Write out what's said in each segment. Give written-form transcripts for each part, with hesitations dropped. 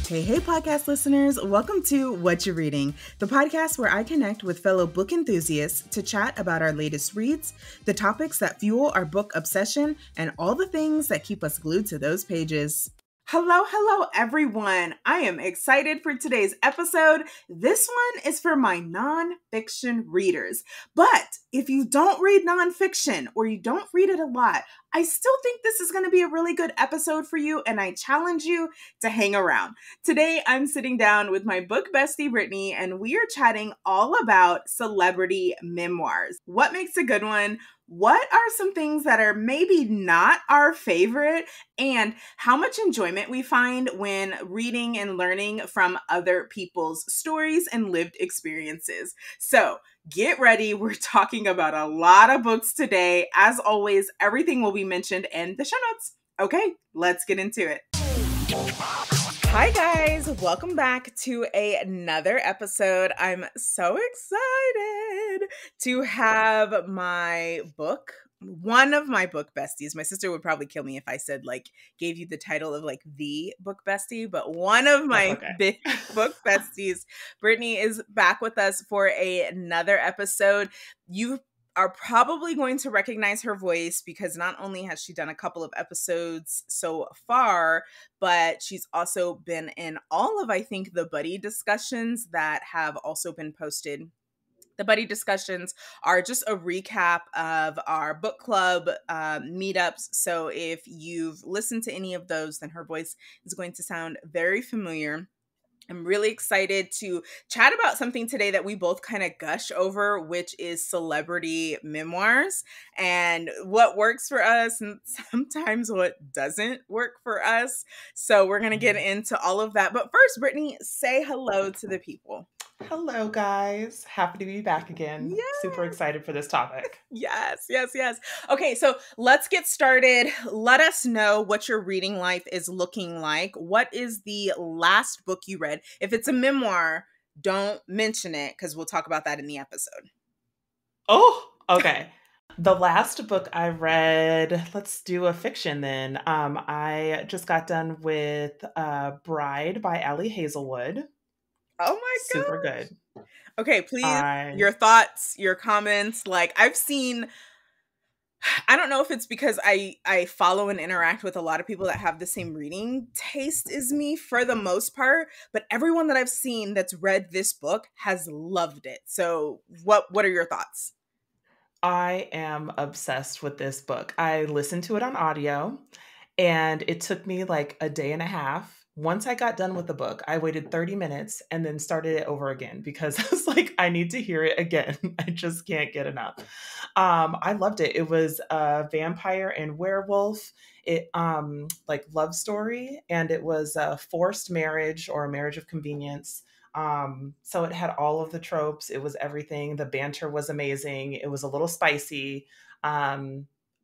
Hey, podcast listeners, welcome to What You're Reading, the podcast where I connect with fellow book enthusiasts to chat about our latest reads, the topics that fuel our book obsession, and all the things that keep us glued to those pages. Hello, everyone. I am excited for today's episode. This one is for my nonfiction readers. But if you don't read nonfiction or you don't read it a lot, I still think this is going to be a really good episode for you, and I challenge you to hang around. Today, I'm sitting down with my book bestie, Brittany, and we are chatting all about celebrity memoirs. What makes a good one? What are some things that are maybe not our favorite, and how much enjoyment we find when reading and learning from other people's stories and lived experiences. So get ready. We're talking about a lot of books today. As always, everything will be mentioned in the show notes. Okay, let's get into it. Hi guys, welcome back to another episode. I'm so excited to have one of my book besties. My sister would probably kill me if I said gave you the title of the book bestie, but one of my big book besties, Brittany, is back with us for another episode. You are probably going to recognize her voice because not only has she done a couple of episodes so far, but she's also been in all of, I think, the buddy discussions that have also been posted. The buddy discussions are just a recap of our book club meetups. So if you've listened to any of those, then her voice is going to sound very familiar. I'm really excited to chat about something today that we both kind of gush over, which is celebrity memoirs and what works for us and sometimes what doesn't work for us. So we're going to get into all of that. But first, Brittany, say hello to the people. Hello, guys. Happy to be back again. Yes. Super excited for this topic. Yes. Okay, so let's get started. Let us know what your reading life is looking like. What is the last book you read? If it's a memoir, don't mention it because we'll talk about that in the episode. Oh, okay. The last book I read, let's do a fiction then. I just got done with Bride by Ali Hazelwood. Oh my God. Super good. Okay, please, your thoughts, your comments. I've seen, I don't know if it's because I follow and interact with a lot of people that have the same reading taste as me for the most part, but everyone that I've seen that's read this book has loved it. So what are your thoughts? I am obsessed with this book. I listened to it on audio and it took me a day and a half. Once I got done with the book, I waited 30 minutes and then started it over again because I was I need to hear it again. I just can't get enough. I loved it. It was a vampire and werewolf, love story, and it was a forced marriage or a marriage of convenience. So it had all of the tropes. It was everything. The banter was amazing. It was a little spicy.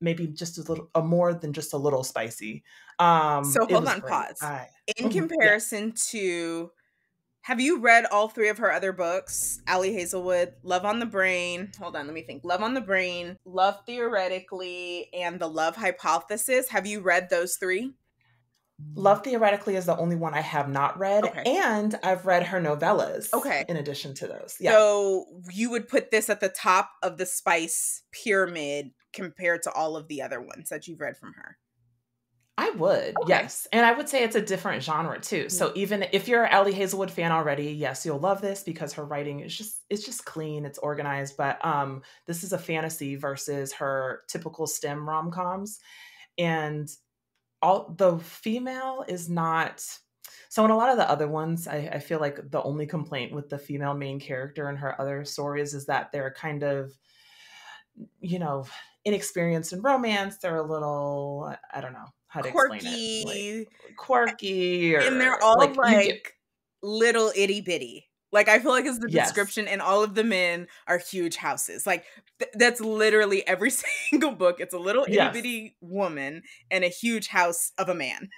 Maybe just a little more than just a little spicy. So hold on, pause. In comparison to, have you read all three of her other books? Ali Hazelwood, Love on the Brain. Hold on, let me think. Love on the Brain, Love Theoretically, and The Love Hypothesis. Have you read those three? Love Theoretically is the only one I have not read. Okay. And I've read her novellas. Okay. In addition to those. Yeah. So you would put this at the top of the spice pyramid compared to all of the other ones that you've read from her? I would, okay. Yes. And I would say it's a different genre too. So even if you're an Ali Hazelwood fan already, yes, you'll love this because her writing is just clean, it's organized. But this is a fantasy versus her typical STEM rom-coms. And the female is not. So in a lot of the other ones, I feel like the only complaint with the female main character in her other stories is that they're kind of, inexperienced in romance. They're a little, I don't know how to explain it. Quirky. And they're all little itty bitty. I feel like it's the description, and all of the men are huge houses. That's literally every single book. It's a little itty bitty woman and a huge house of a man.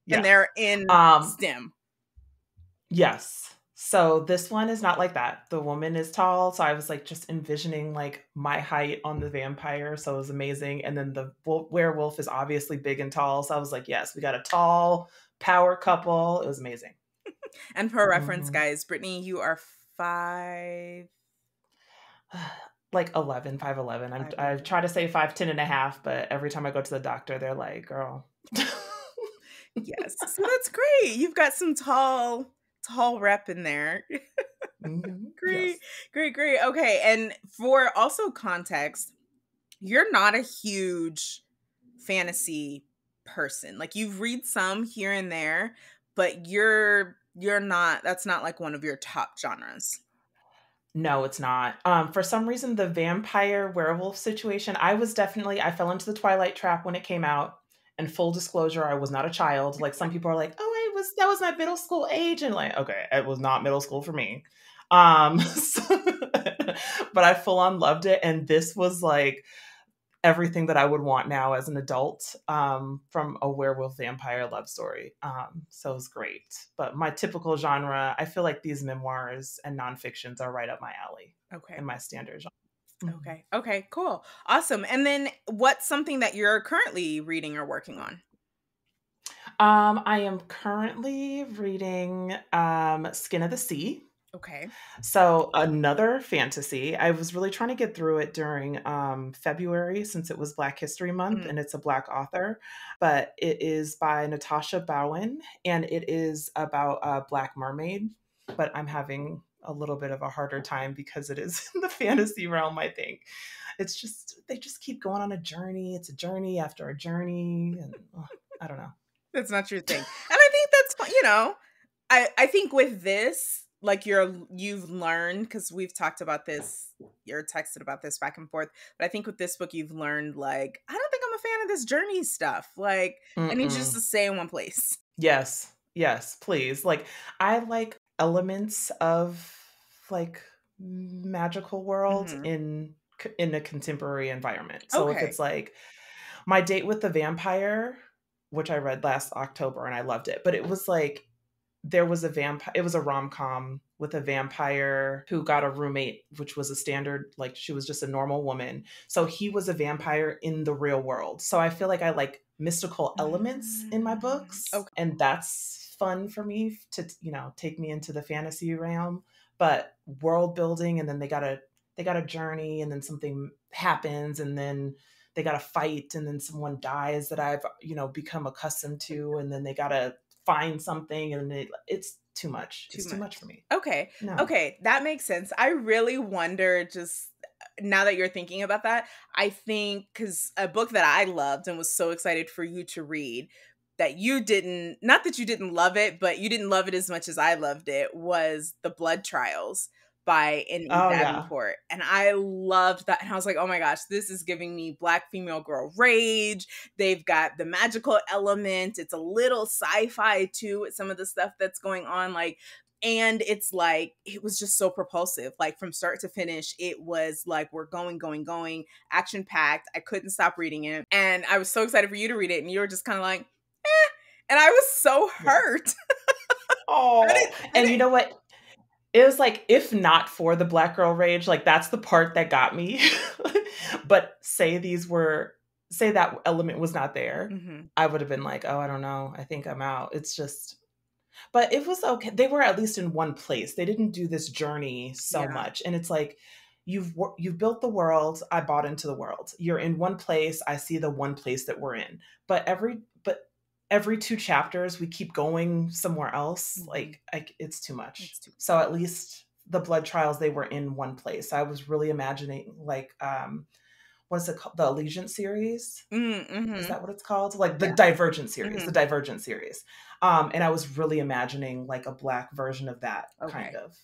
Yeah. And they're in STEM. Yes. So this one is not like that. The woman is tall, so I was like just envisioning like my height on the vampire, so it was amazing. And then the werewolf is obviously big and tall, so I was like, yes, we got a tall power couple. It was amazing. And for reference, Hmm. guys, Brittany, you are 5. Like 11, 5'11". I 5'11". try to say 5'10" and a half, but every time I go to the doctor, they're like, girl. Yes. So that's great. You've got some tall rep in there. Great. Yes. Great. Okay. And for also context, you're not a huge fantasy person. Like you read some here and there, but you're not that's not like one of your top genres. No, it's not. For some reason, the vampire werewolf situation, I fell into the Twilight trap when it came out. And full disclosure, I was not a child. Like some people are like, oh, that was my middle school age. And like, okay, it was not middle school for me. But I full on loved it. And this was like everything that I would want now as an adult, from a werewolf vampire love story. So it was great. But my typical genre, I feel like these memoirs and nonfictions are right up my alley Okay. and my standard genre. Mhm. Okay, cool. Awesome. And then what's something that you're currently reading or working on? I am currently reading Skin of the Sea. Okay. So another fantasy. I was really trying to get through it during February since it was Black History Month Mm. and it's a Black author. But it is by Natasha Bowen and it is about a Black mermaid. But I'm having a little bit of a harder time because it is in the fantasy realm, I think. It's just, they just keep going on a journey. It's a journey after a journey. And I don't know. That's not your thing. And I think that's fine, I think with this, like you've learned, because we've talked about this, you're texted about this back and forth, but I think with this book you've learned like, I don't think I'm a fan of this journey stuff. Like, I need you just Mm-mm. to stay in one place. Yes. Yes, please. Like I like elements of like magical world Hmm. in a contemporary environment. So if Okay. it's like My Date with the Vampire, which I read last October and I loved it, but it was like there was a vampire, it was a rom-com with a vampire who got a roommate, which was a standard, like she was just a normal woman. So he was a vampire in the real world. So I feel like I like mystical elements in my books, Okay. and that's fun for me to, take me into the fantasy realm. But world building, and then they got a journey, and then something happens, and then they got to fight, and then someone dies that I've, become accustomed to, and then they got to find something, and it's too much. Too It's too much. much for me. Okay. No. Okay. That makes sense. I really wonder, just now that you're thinking about that, I think because a book that I loved and was so excited for you to read that you didn't, not that you didn't love it, but you didn't love it as much as I loved it, was The Blood Trials by N.E. Oh yeah. Davenport. And I loved that. And I was like, oh my gosh, this is giving me Black female girl rage. They've got the magical element. It's a little sci-fi too with some of the stuff that's going on. Like, and it's like, it was just so propulsive. Like from start to finish, it was like, we're going, action packed. I couldn't stop reading it. And I was so excited for you to read it. And you were just kind of like, eh. And I was so Yeah. hurt. Oh, I and you know what? It was like, if not for the Black girl rage, like that's the part that got me. But say that element was not there, didn't. I would have been like, oh, I don't know. I think I'm out. It's just, but it was okay. They were at least in one place. They didn't do this journey so Yeah. much. And it's like, you've built the world. I bought into the world. You're in one place. I see the one place that we're in. But every 2 chapters, we keep going somewhere else. Mhm. Like it's too much. It's too. So at least the Blood Trials, they were in one place. I was really imagining like what's it called? The Allegiance series. Is Mm-hmm. that what it's called? Like the Yeah. Divergent series, Mm-hmm. the Divergent series. And I was really imagining like a Black version of that kind Okay. of.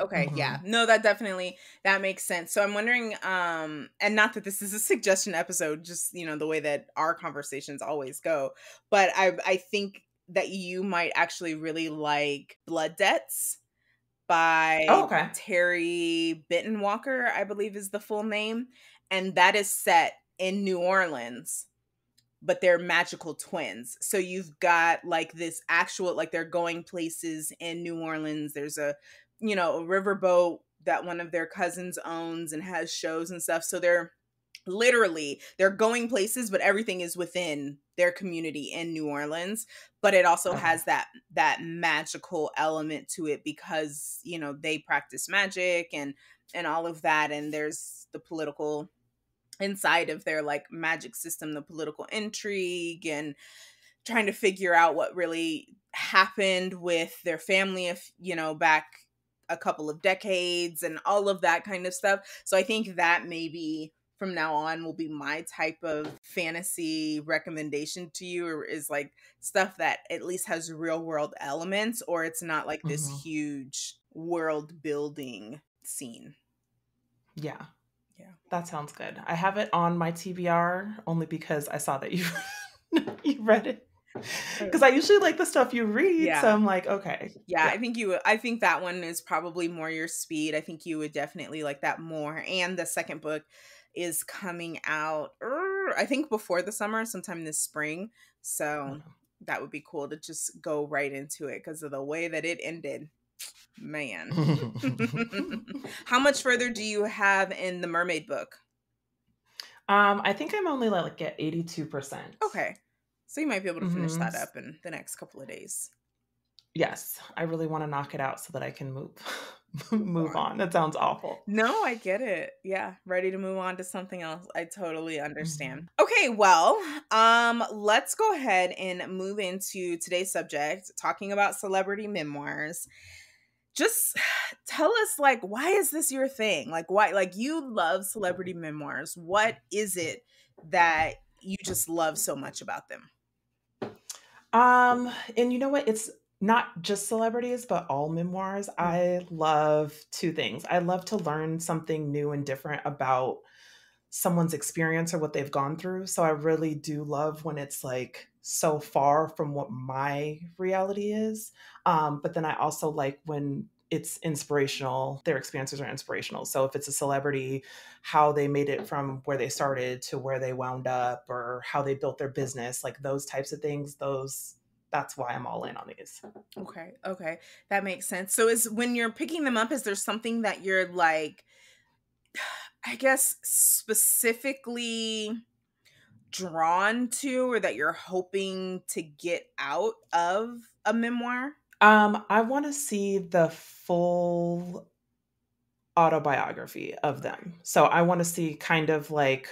Okay. Hmm. Yeah. No, that makes sense. So I'm wondering, and not that this is a suggestion episode, just the way that our conversations always go, but I think that you might actually really like Blood Debts by Oh, okay. Terry Bittenwalker, I believe is the full name. And that is set in New Orleans. but they're magical twins. So you've got like this actual, like they're going places in New Orleans. There's a, you know, a riverboat that one of their cousins owns and has shows and stuff. So they're literally, they're going places, but everything is within their community in New Orleans. But it also Okay. has that magical element to it because, you know, they practice magic and all of that. And there's the political inside of their like magic system, the political intrigue, and trying to figure out what really happened with their family, if you know, back a couple of decades and all of that kind of stuff. So I think that maybe from now on will be my type of fantasy recommendation to you, or is like stuff that at least has real world elements, or it's not like this Mhm. huge world building scene. Yeah. Yeah. That sounds good. I have it on my TBR only because I saw that you you read it. Because I usually like the stuff you read, so Yeah. I'm like, okay. Yeah, Yeah. I think that one is probably more your speed. I think you would definitely like that more. And the second book is coming out, I think before the summer, sometime this spring. So Okay. that would be cool to just go right into it because of the way that it ended. Man. How much further do you have in the mermaid book? I think I'm only like at 82%. Okay. So you might be able to finish hmm that up in the next couple of days. Yes, I really want to knock it out so that I can move Move move on. on. That sounds awful. No, I get it. Yeah, ready to move on to something else. I totally understand. Mhm. Okay, well, let's go ahead and move into today's subject, talking about celebrity memoirs. Just tell us like why is this your thing? Like why like you love celebrity memoirs. What is it that you just love so much about them? And you know what? It's not just celebrities, but all memoirs. Mm. I love two things. I love to learn something new and different about someone's experience or what they've gone through. So I really do love when it's like so far from what my reality is. But then I also like when it's inspirational, their experiences are inspirational. So if it's a celebrity, how they made it from where they started to where they wound up or how they built their business, like those types of things, that's why I'm all in on these. Okay, okay. That makes sense. So is when you're picking them up, is there something that you're like, I guess, specifically drawn to or that you're hoping to get out of a memoir? I want to see the full autobiography of them. So I want to see kind of like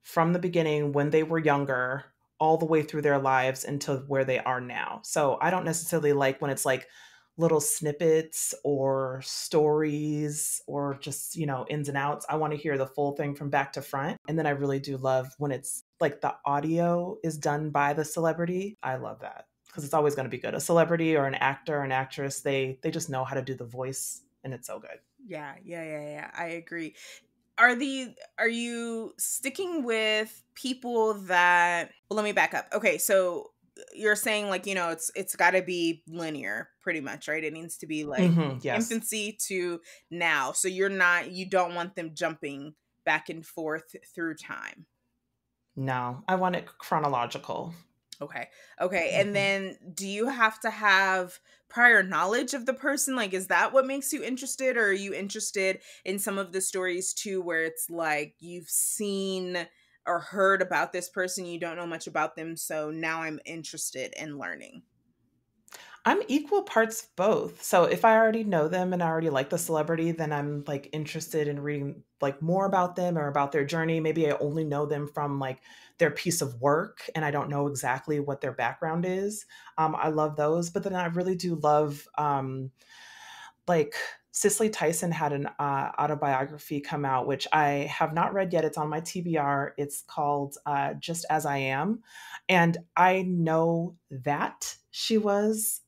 from the beginning when they were younger, all the way through their lives until where they are now. So I don't necessarily like when it's like little snippets or stories or just, ins and outs. I want to hear the full thing from back to front. And then I really do love when it's like the audio is done by the celebrity. I love that because it's always going to be good. A celebrity or an actor or an actress, they just know how to do the voice and it's so good. Yeah, yeah, yeah, yeah. I agree. Are you sticking with people that, well, let me back up. Okay, so you're saying like, you know, it's got to be linear pretty much, right? It needs to be like Yes. infancy to now. So you don't want them jumping back and forth through time. No, I want it chronological. Okay. Okay. And Mhm. then do you have to have prior knowledge of the person? Like, is that what makes you interested? Or are you interested in some of the stories too, where it's like you've seen or heard about this person, you don't know much about them. So now I'm interested in learning. I'm equal parts both. So if I already know them and I already like the celebrity, then I'm like interested in reading like more about them or about their journey. Maybe I only know them from like their piece of work and I don't know exactly what their background is. I love those, but then I really do love like Cicely Tyson had an autobiography come out, which I have not read yet. It's on my TBR. It's called Just As I Am. And I know that she was,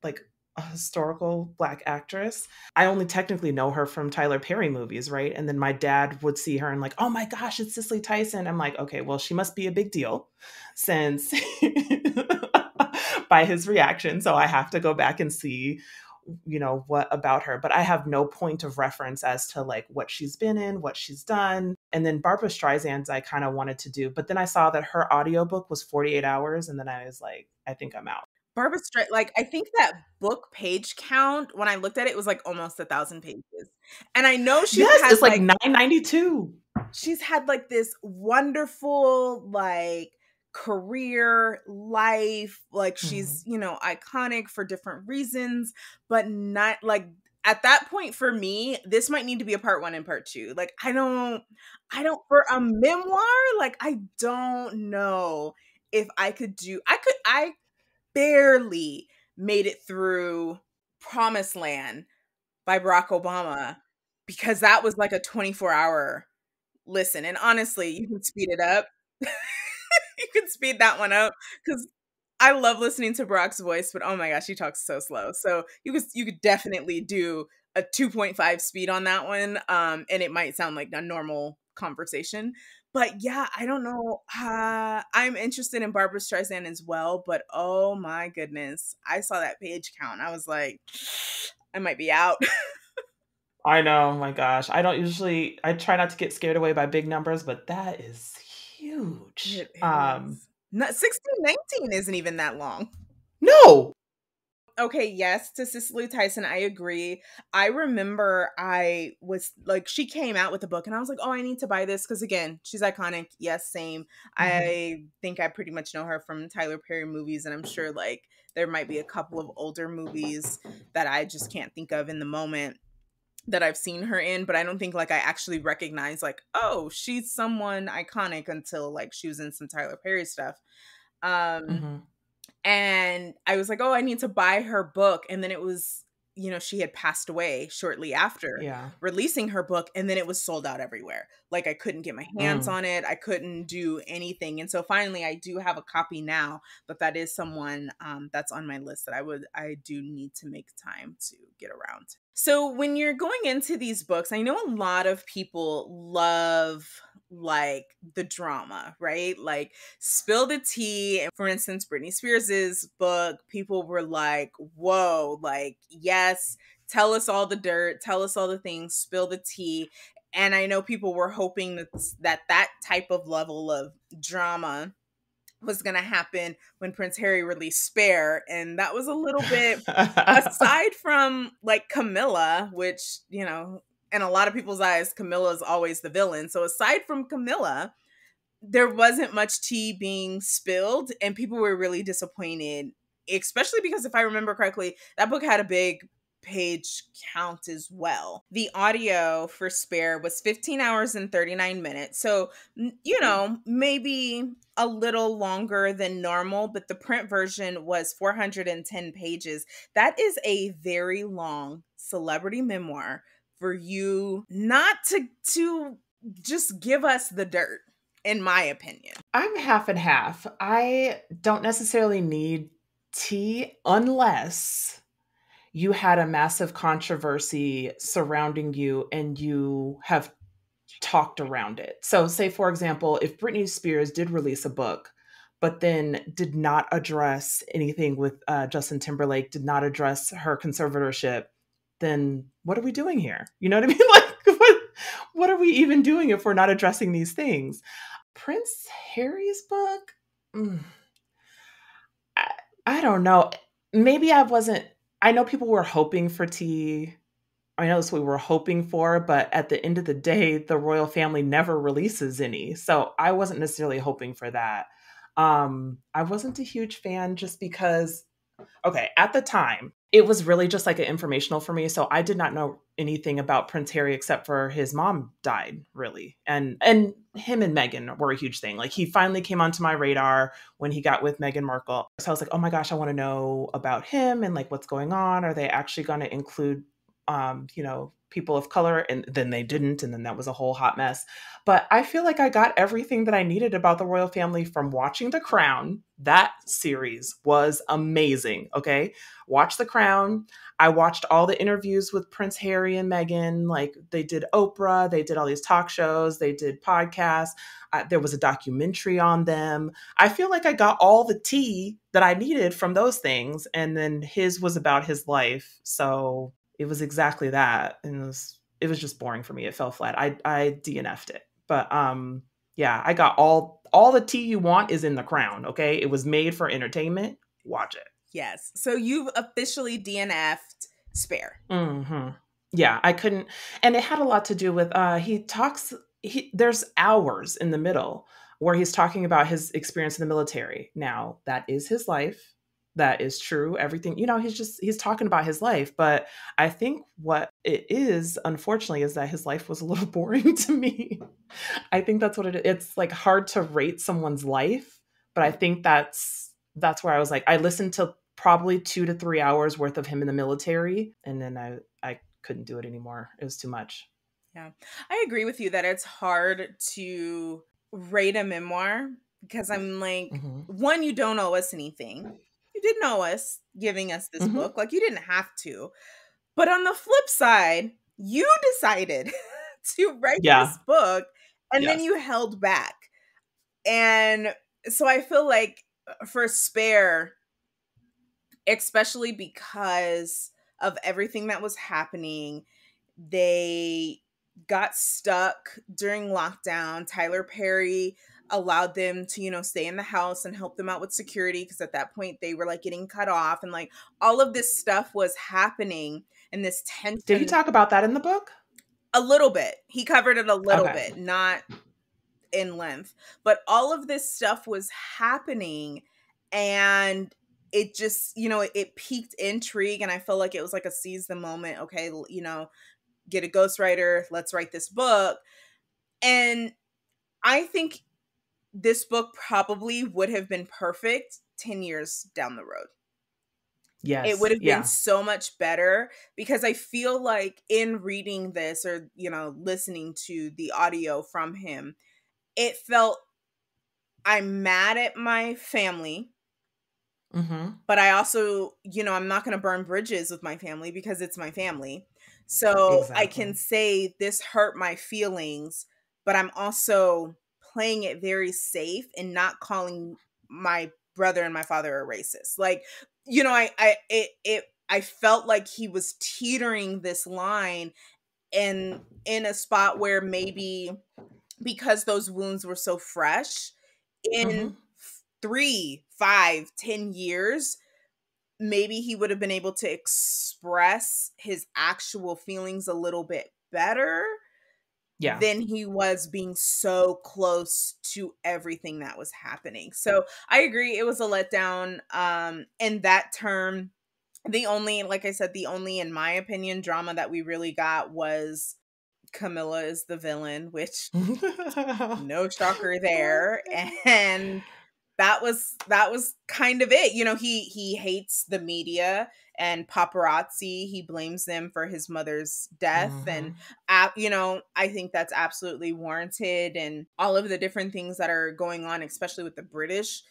like a historical Black actress. I only technically know her from Tyler Perry movies, right? And then my dad would see her and like, oh my gosh, it's Cicely Tyson. I'm like, okay, well, she must be a big deal since by his reaction. So I have to go back and see what about her, but I have no point of reference as to like what she's been in, what she's done. And then Barbara Streisand's I kind of wanted to do, but then I saw that her audiobook was 48 hours. And then I was like, I think I'm out. Barbara Streisand, like, I think that book page count, when I looked at it, was like almost 1,000 pages. And I know she's had it's like 992. She's had like this wonderful like career life, like she's, iconic for different reasons, but not like at that point for me, this might need to be a part 1 and part 2. Like I don't for a memoir, like I don't know if I barely made it through Promised Land by Barack Obama because that was like a 24-hour listen. And honestly, you can speed it up. You can speed that one up because I love listening to Barack's voice, but oh my gosh, he talks so slow. So you could definitely do a 2.5 speed on that one. And it might sound like a normal conversation. But yeah, I don't know. I'm interested in Barbara Streisand as well, but oh my goodness. I saw that page count. I was like, I might be out. I know, oh my gosh. I try not to get scared away by big numbers, but that is huge. It is. 1619 isn't even that long. No. Okay, yes, to Cicely Tyson, I agree. I remember I was like, she came out with a book and I was like, oh, I need to buy this because again, she's iconic. Yes, same. Mm-hmm. I think I pretty much know her from Tyler Perry movies, and I'm sure like there might be a couple of older movies that I just can't think of in the moment that I've seen her in, but I don't think like I actually recognize like, oh, she's someone iconic until like she was in some Tyler Perry stuff. And I was like, oh, I need to buy her book. And then it was, she had passed away shortly after releasing her book. And then it was sold out everywhere. Like I couldn't get my hands on it. I couldn't do anything. And so finally I do have a copy now, but that is someone that's on my list that I do need to make time to get around. So when you're going into these books, I know a lot of people love like the drama, right? Like spill the tea. For instance, Britney Spears's book, people were like, whoa, like, yes, tell us all the dirt, tell us all the things, spill the tea. And I know people were hoping that type of level of drama was going to happen when Prince Harry released Spare. And that was a little bit, aside from like Camilla, which, in a lot of people's eyes, Camilla is always the villain. So aside from Camilla, there wasn't much tea being spilled and people were really disappointed, especially because if I remember correctly, that book had a big page count as well. The audio for Spare was 15 hours and 39 minutes. So, maybe a little longer than normal, but the print version was 410 pages. That is a very long celebrity memoir for you not to just give us the dirt, in my opinion. I'm half and half. I don't necessarily need tea unless you had a massive controversy surrounding you and you have talked around it. So say, for example, if Britney Spears did release a book, but then did not address anything with Justin Timberlake, did not address her conservatorship, then what are we doing here? You know what I mean? Like, what are we even doing if we're not addressing these things? Prince Harry's book? I don't know. Maybe I know people were hoping for tea. I know that's what we were hoping for, but at the end of the day, the royal family never releases any. So I wasn't necessarily hoping for that. I wasn't a huge fan just because, at the time, it was really just like an informational for me. So I did not know anything about Prince Harry except for his mom died, really. And him and Meghan were a huge thing. Like he finally came onto my radar when he got with Meghan Markle. So I was like, oh my gosh, I want to know about him and like what's going on. Are they actually going to include people of color, and then they didn't, and then that was a whole hot mess. But I feel like I got everything that I needed about the royal family from watching The Crown. That series was amazing. Okay. Watch The Crown. I watched all the interviews with Prince Harry and Meghan. Like, they did Oprah, they did all these talk shows, they did podcasts. There was a documentary on them. I feel like I got all the tea that I needed from those things. And then his was about his life. So it was exactly that. And it was just boring for me. It fell flat. I DNF'd it. But yeah, I got all the tea you want is in The Crown. Okay. It was made for entertainment. Watch it. Yes. So you've officially DNF'd Spare. Mm-hmm. Yeah, I couldn't. And it had a lot to do with there's hours in the middle where he's talking about his experience in the military. Now, that is his life. That is true. Everything, he's talking about his life. But I think what it is, unfortunately, is that his life was a little boring to me. I think that's what it is. It's like hard to rate someone's life, but I think that's where I was like, I listened to probably 2 to 3 hours worth of him in the military, and then I couldn't do it anymore. It was too much. Yeah. I agree with you that it's hard to rate a memoir because I'm like, one, you don't owe us anything. You didn't owe us giving us this book. Like, you didn't have to. But on the flip side, you decided to write this book, and then you held back. And so I feel like for Spare, especially because of everything that was happening, they got stuck during lockdown. Tyler Perry allowed them to, stay in the house and help them out with security, because at that point they were like getting cut off, and like all of this stuff was happening, and this tension. Did he talk about that in the book? A little bit. He covered it a little bit, not in length, but all of this stuff was happening, and it just, it piqued intrigue, and I felt like it was like a seize the moment. Okay, get a ghostwriter, let's write this book. And I think this book probably would have been perfect 10 years down the road. Yes. It would have been so much better, because I feel like in reading this, or, listening to the audio from him, it felt, I'm mad at my family. But I also, I'm not going to burn bridges with my family because it's my family. So I can say this hurt my feelings, but I'm also playing it very safe and not calling my brother and my father a racist. Like, I felt like he was teetering this line, and in a spot where maybe because those wounds were so fresh, in 3, 5, 10 years, maybe he would have been able to express his actual feelings a little bit better than he was being so close to everything that was happening. So I agree, it was a letdown. In that term, the only, in my opinion, drama that we really got was Camilla is the villain, which no shocker there. And that was kind of it. He hates the media and paparazzi. He blames them for his mother's death. And, I think that's absolutely warranted, and all of the different things that are going on, especially with the British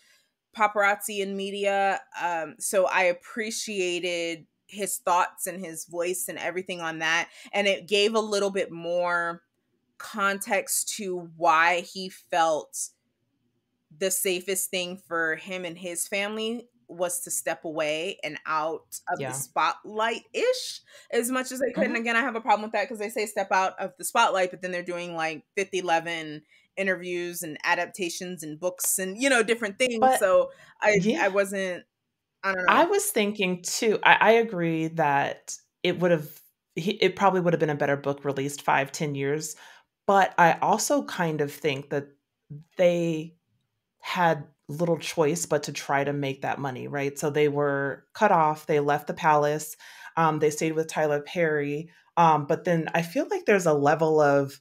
paparazzi and media. So I appreciated his thoughts and his voice and everything on that. And it gave a little bit more context to why he felt the safest thing for him and his family was to step away and out of the spotlight-ish as much as they could. And again, I have a problem with that, because they say step out of the spotlight, but then they're doing like 50-11 interviews and adaptations and books and, different things. But, so I wasn't, I don't know. I was thinking too, I agree that it probably would have been a better book released 5-10 years. But I also kind of think that they had little choice but to try to make that money, right? So they were cut off. They left the palace. They stayed with Tyler Perry. But then I feel like there's a level of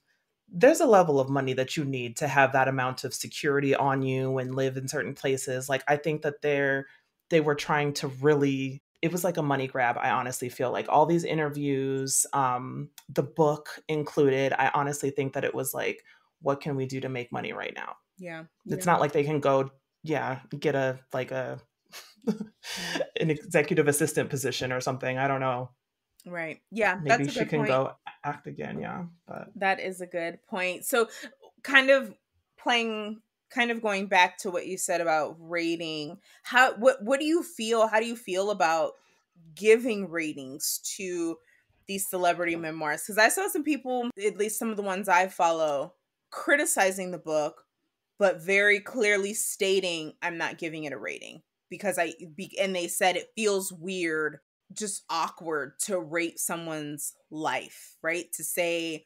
money that you need to have that amount of security on you and live in certain places. Like, I think that they were trying to really it was like a money grab. I honestly feel like all these interviews, the book included, I honestly think that it was like, what can we do to make money right now? Yeah. It's not like they can go, get a an executive assistant position or something. I don't know. Right. Yeah, that's Maybe a she good can point. go act again. Yeah. But That is a good point. So kind of playing kind of going back to what you said about rating, what do you feel, how do you feel about giving ratings to these celebrity memoirs? Because I saw some people, at least some of the ones I follow, criticizing the book, but very clearly stating, I'm not giving it a rating because and they said it feels weird, just awkward to rate someone's life, right? To say,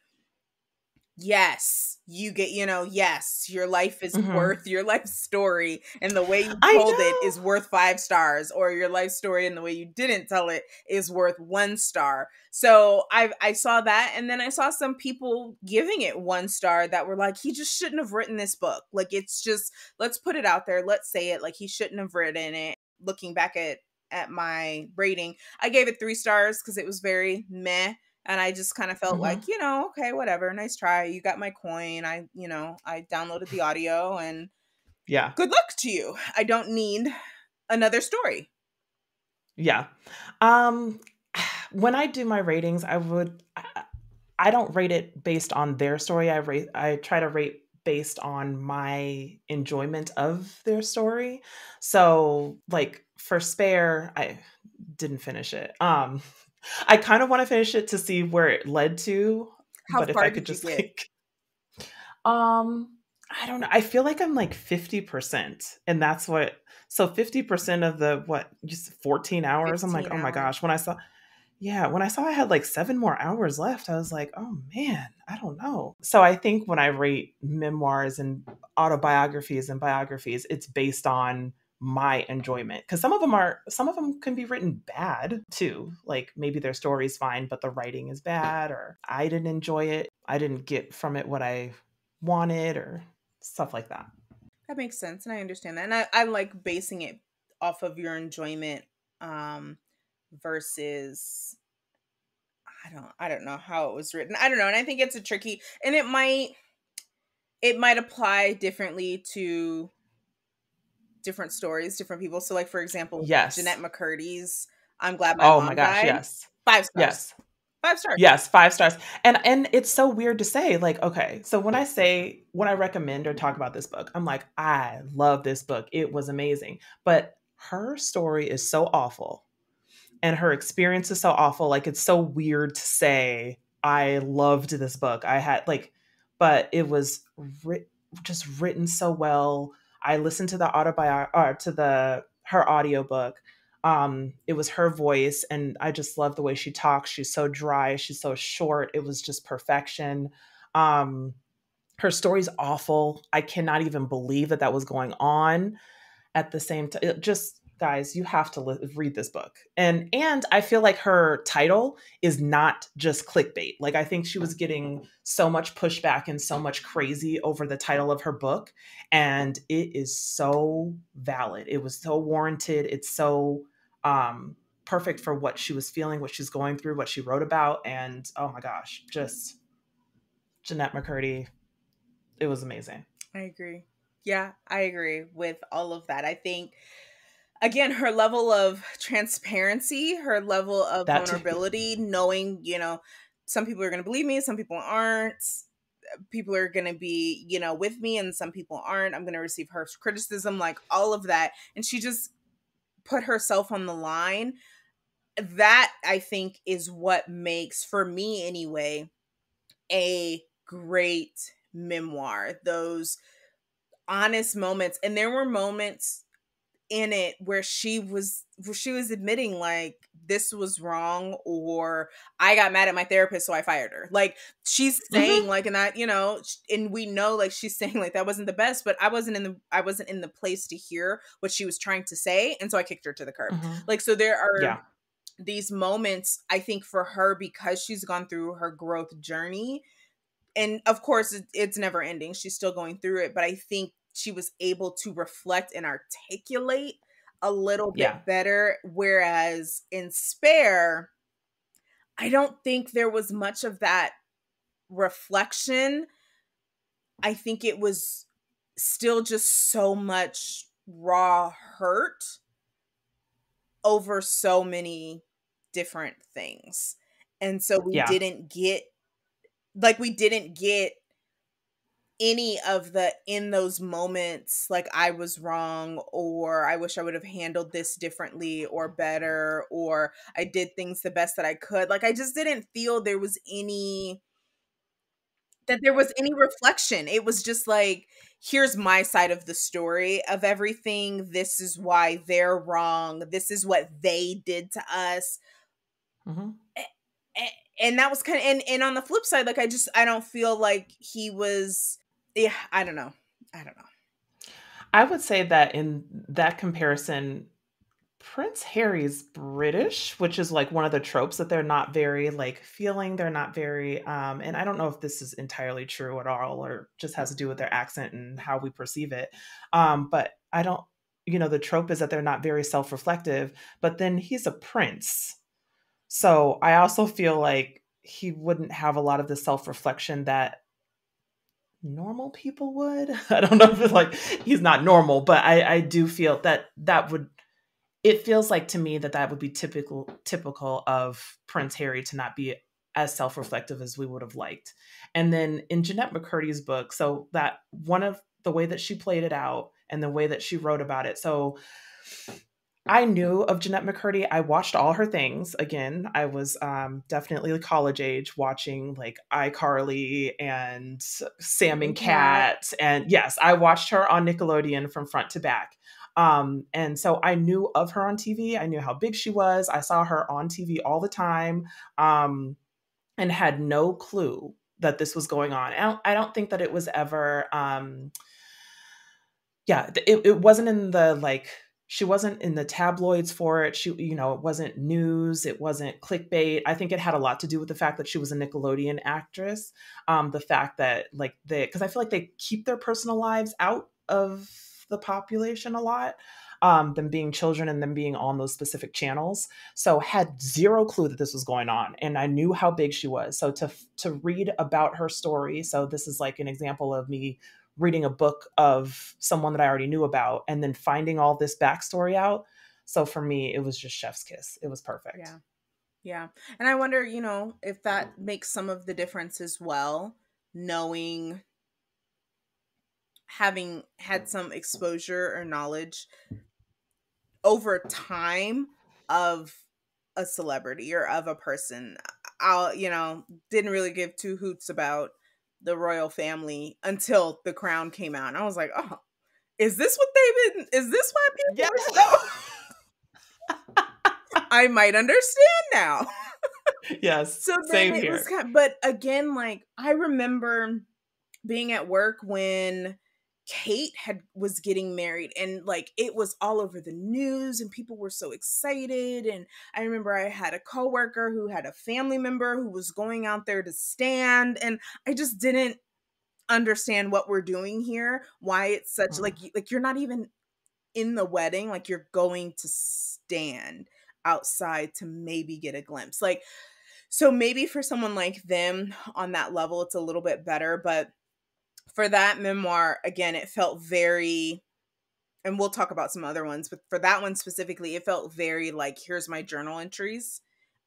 yes, you get, yes, your life is mhm. worth, your life story and the way you I told it know. is worth 5 stars, or your life story and the way you didn't tell it is worth 1 star. So I saw that, and then I saw some people giving it 1 star that were like, he just shouldn't have written this book. Like, it's just, let's put it out there, let's say it, like, he shouldn't have written it. Looking back at my rating, I gave it 3 stars because it was very meh. And I just kind of felt like, Mhm. okay, whatever, nice try. You got my coin. I downloaded the audio, and Yeah. good luck to you. I don't need another story. Yeah. Um, when I do my ratings, I don't rate it based on their story. I try to rate based on my enjoyment of their story. So like for Spare, I didn't finish it. I kind of want to finish it to see where it led to, How but if I far could did you just get? like I don't know. I feel like I'm like 50%. And that's what, so 50% of the, what, just 14 hours. I'm like, 15 oh my hours. gosh. When I saw I had like 7 more hours left, I was like, oh man, I don't know. So I think when I rate memoirs and autobiographies and biographies, it's based on my enjoyment. Because some of them can be written bad too. Like maybe their story's fine, but the writing is bad, or I didn't enjoy it. I didn't get from it what I wanted, or stuff like that. That makes sense, and I understand that. And I like basing it off of your enjoyment, um, versus I don't know how it was written. I don't know, and I think it's a tricky, and it might apply differently to different stories, different people. So, like, for example, Jeanette Yes. McCurdy's "I'm Glad My Oh my Mom gosh. Died." Yes. 5 stars. Yes. 5 stars. Yes, 5 stars. And it's so weird to say, like, okay, so when I recommend or talk about this book, I'm like, I love this book. It was amazing. But her story is so awful and her experience is so awful. Like, it's so weird to say I loved this book. I had like, but it was just written so well. I listened to the to the her audiobook. It was her voice, and I just love the way she talks. She's so dry, she's so short. It was just perfection. Um, her story's awful. I cannot even believe that that was going on at the same time. Just guys, you have to read this book. And I feel like her title is not just clickbait. Like I think she was getting so much pushback and so much crazy over the title of her book, and it is so valid. It was so warranted. It's so perfect for what she was feeling, what she's going through, what she wrote about. And oh my gosh, just Jeanette McCurdy, it was amazing. I agree. Yeah, I agree with all of that. I think, again, her level of transparency, her level of That too. vulnerability, knowing, some people are going to believe me, some people aren't. People are going to be, with me, and some people aren't. I'm going to receive her criticism, like all of that. And she just put herself on the line. That, I think, is what makes, for me anyway, a great memoir. Those honest moments. And there were moments in it where she was admitting, like, this was wrong, or I got mad at my therapist, so I fired her. Like, she's saying, Hmm. like, and that, and we know, like, she's saying, like, that wasn't the best, but I wasn't in the place to hear what she was trying to say, and so I kicked her to the curb. Hmm. Like, so there are Yeah. these moments, I think, for her, because she's gone through her growth journey, and of course it's never ending, she's still going through it, but I think she was able to reflect and articulate a little Yeah. bit better. Whereas in Spare, I don't think there was much of that reflection. I think it was still just so much raw hurt over so many different things. And so Yeah. we didn't get any of the in those moments like I was wrong, or I wish I would have handled this differently or better, or I did things the best that I could. Like I just didn't feel there was any reflection. It was just like, here's my side of the story of everything. This is why they're wrong. This is what they did to us. Hmm. And that was kind of, and on the flip side, like I don't feel like he was, yeah, I don't know. I would say that in that comparison, Prince Harry's British, which is like one of the tropes that they're not very like feeling, they're not very and I don't know if this is entirely true at all or just has to do with their accent and how we perceive it. But I don't, the trope is that they're not very self-reflective, but then he's a prince. So I also feel like he wouldn't have a lot of the self-reflection that normal people would. I don't know if it's like he's not normal, but I do feel that would, it feels like to me that would be typical of Prince Harry to not be as self-reflective as we would have liked. And then in Jeanette McCurdy's book, so that one of the way that she played it out and the way that she wrote about it. So I knew of Jeanette McCurdy. I watched all her things. Again, I was definitely college age watching like iCarly and Sam and Cat. And yes, I watched her on Nickelodeon from front to back. And so I knew of her on TV. I knew how big she was. I saw her on TV all the time, and had no clue that this was going on. I don't think that it was ever, it wasn't in the like, she wasn't in the tabloids for it. She, it wasn't news. It wasn't clickbait. I think it had a lot to do with the fact that she was a Nickelodeon actress. The fact that like because I feel like they keep their personal lives out of the population a lot, them being children and them being on those specific channels. So had zero clue that this was going on. And I knew how big she was. So to read about her story. So this is like an example of me reading a book of someone that I already knew about and then finding all this backstory out. So for me, it was just chef's kiss. It was perfect. Yeah. Yeah. And I wonder, if that makes some of the difference as well, knowing, having had some exposure or knowledge over time of a celebrity or of a person. Didn't really give two hoots about the royal family until The Crown came out. And I was like, oh, is this why people were so I might understand now. Yes. So Same then it here. was but again, like I remember being at work when Kate was getting married, and like it was all over the news and people were so excited. And I remember I had a coworker who had a family member who was going out there to stand, and I just didn't understand what we're doing here, why it's such like you're not even in the wedding, like you're going to stand outside to maybe get a glimpse. Like, so maybe for someone like them on that level it's a little bit better, but for that memoir, again, it felt very, and we'll talk about some other ones, but for that one specifically, it felt very like, here's my journal entries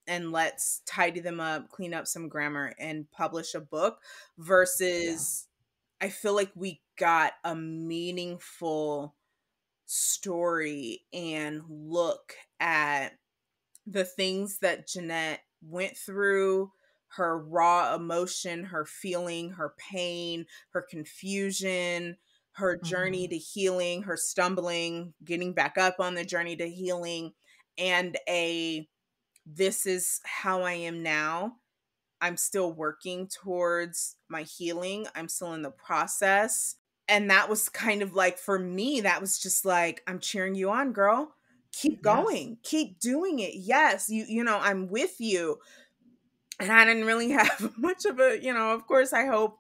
and let's tidy them up, clean up some grammar and publish a book versus I feel like we got a meaningful story and look at the things that Jeanette went through, her raw emotion, her feeling, her pain, her confusion, her journey to healing, her stumbling, getting back up on the journey to healing, and this is how I am now. I'm still working towards my healing. I'm still in the process. And that was kind of like, for me, that was just like, I'm cheering you on, girl. Keep going. Yes. Keep doing it. Yes, I'm with you. And I didn't really have much of a, of course, I hope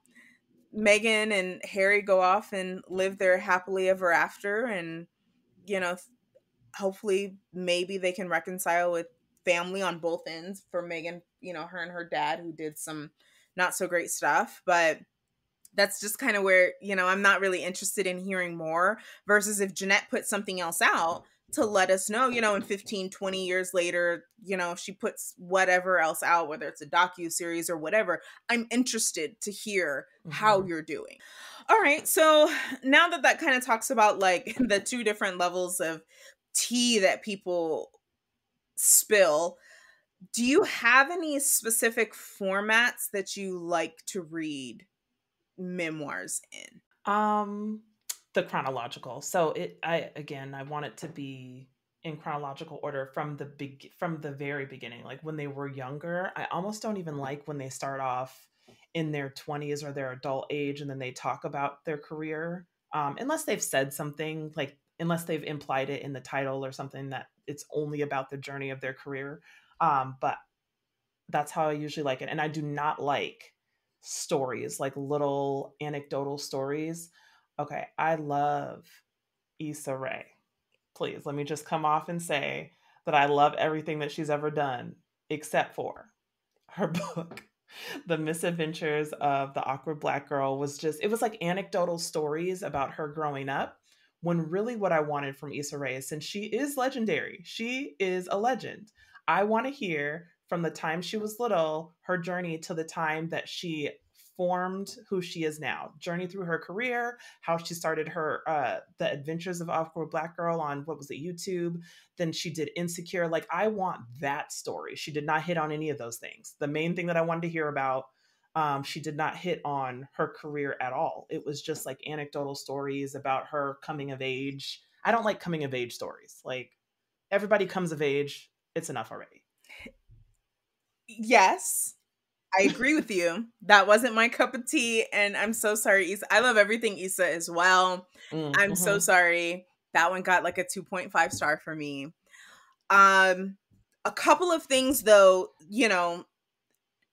Meghan and Harry go off and live their happily ever after. And, hopefully maybe they can reconcile with family on both ends for Megan, her and her dad who did some not so great stuff. But that's just kind of where, I'm not really interested in hearing more, versus if Jeanette put something else out to let us know, in 15, 20 years later, if she puts whatever else out, whether it's a docu-series or whatever, I'm interested to hear how you're doing. All right. So now that kind of talks about like the two different levels of tea that people spill, do you have any specific formats that you like to read memoirs in? The chronological. So I want it to be in chronological order from from the very beginning, like when they were younger. I almost don't even like when they start off in their 20s or their adult age and then they talk about their career, unless they've said something, like unless they've implied it in the title or something that it's only about the journey of their career. But that's how I usually like it. And I do not like stories, like little anecdotal stories. Okay, I love Issa Rae. Please, let me just come off and say that I love everything that she's ever done except for her book. The Misadventures of the Awkward Black Girl it was like anecdotal stories about her growing up. When really what I wanted from Issa Rae, since she is legendary, she is a legend. I want to hear from the time she was little, her journey to the time that she formed who she is now, journey through her career, how she started her the Adventures of Awkward Black Girl on, what was it, YouTube. Then she did Insecure. Like, I want that story. She did not hit on any of those things. The main thing that I wanted to hear about, she did not hit on her career at all. It was just like anecdotal stories about her coming of age. I don't like coming of age stories. Like, everybody comes of age. It's enough already. Yes, I agree with you. That wasn't my cup of tea, and I'm so sorry, Issa. I love everything Issa as well. I'm so sorry. That one got like a 2.5 star for me. A couple of things though,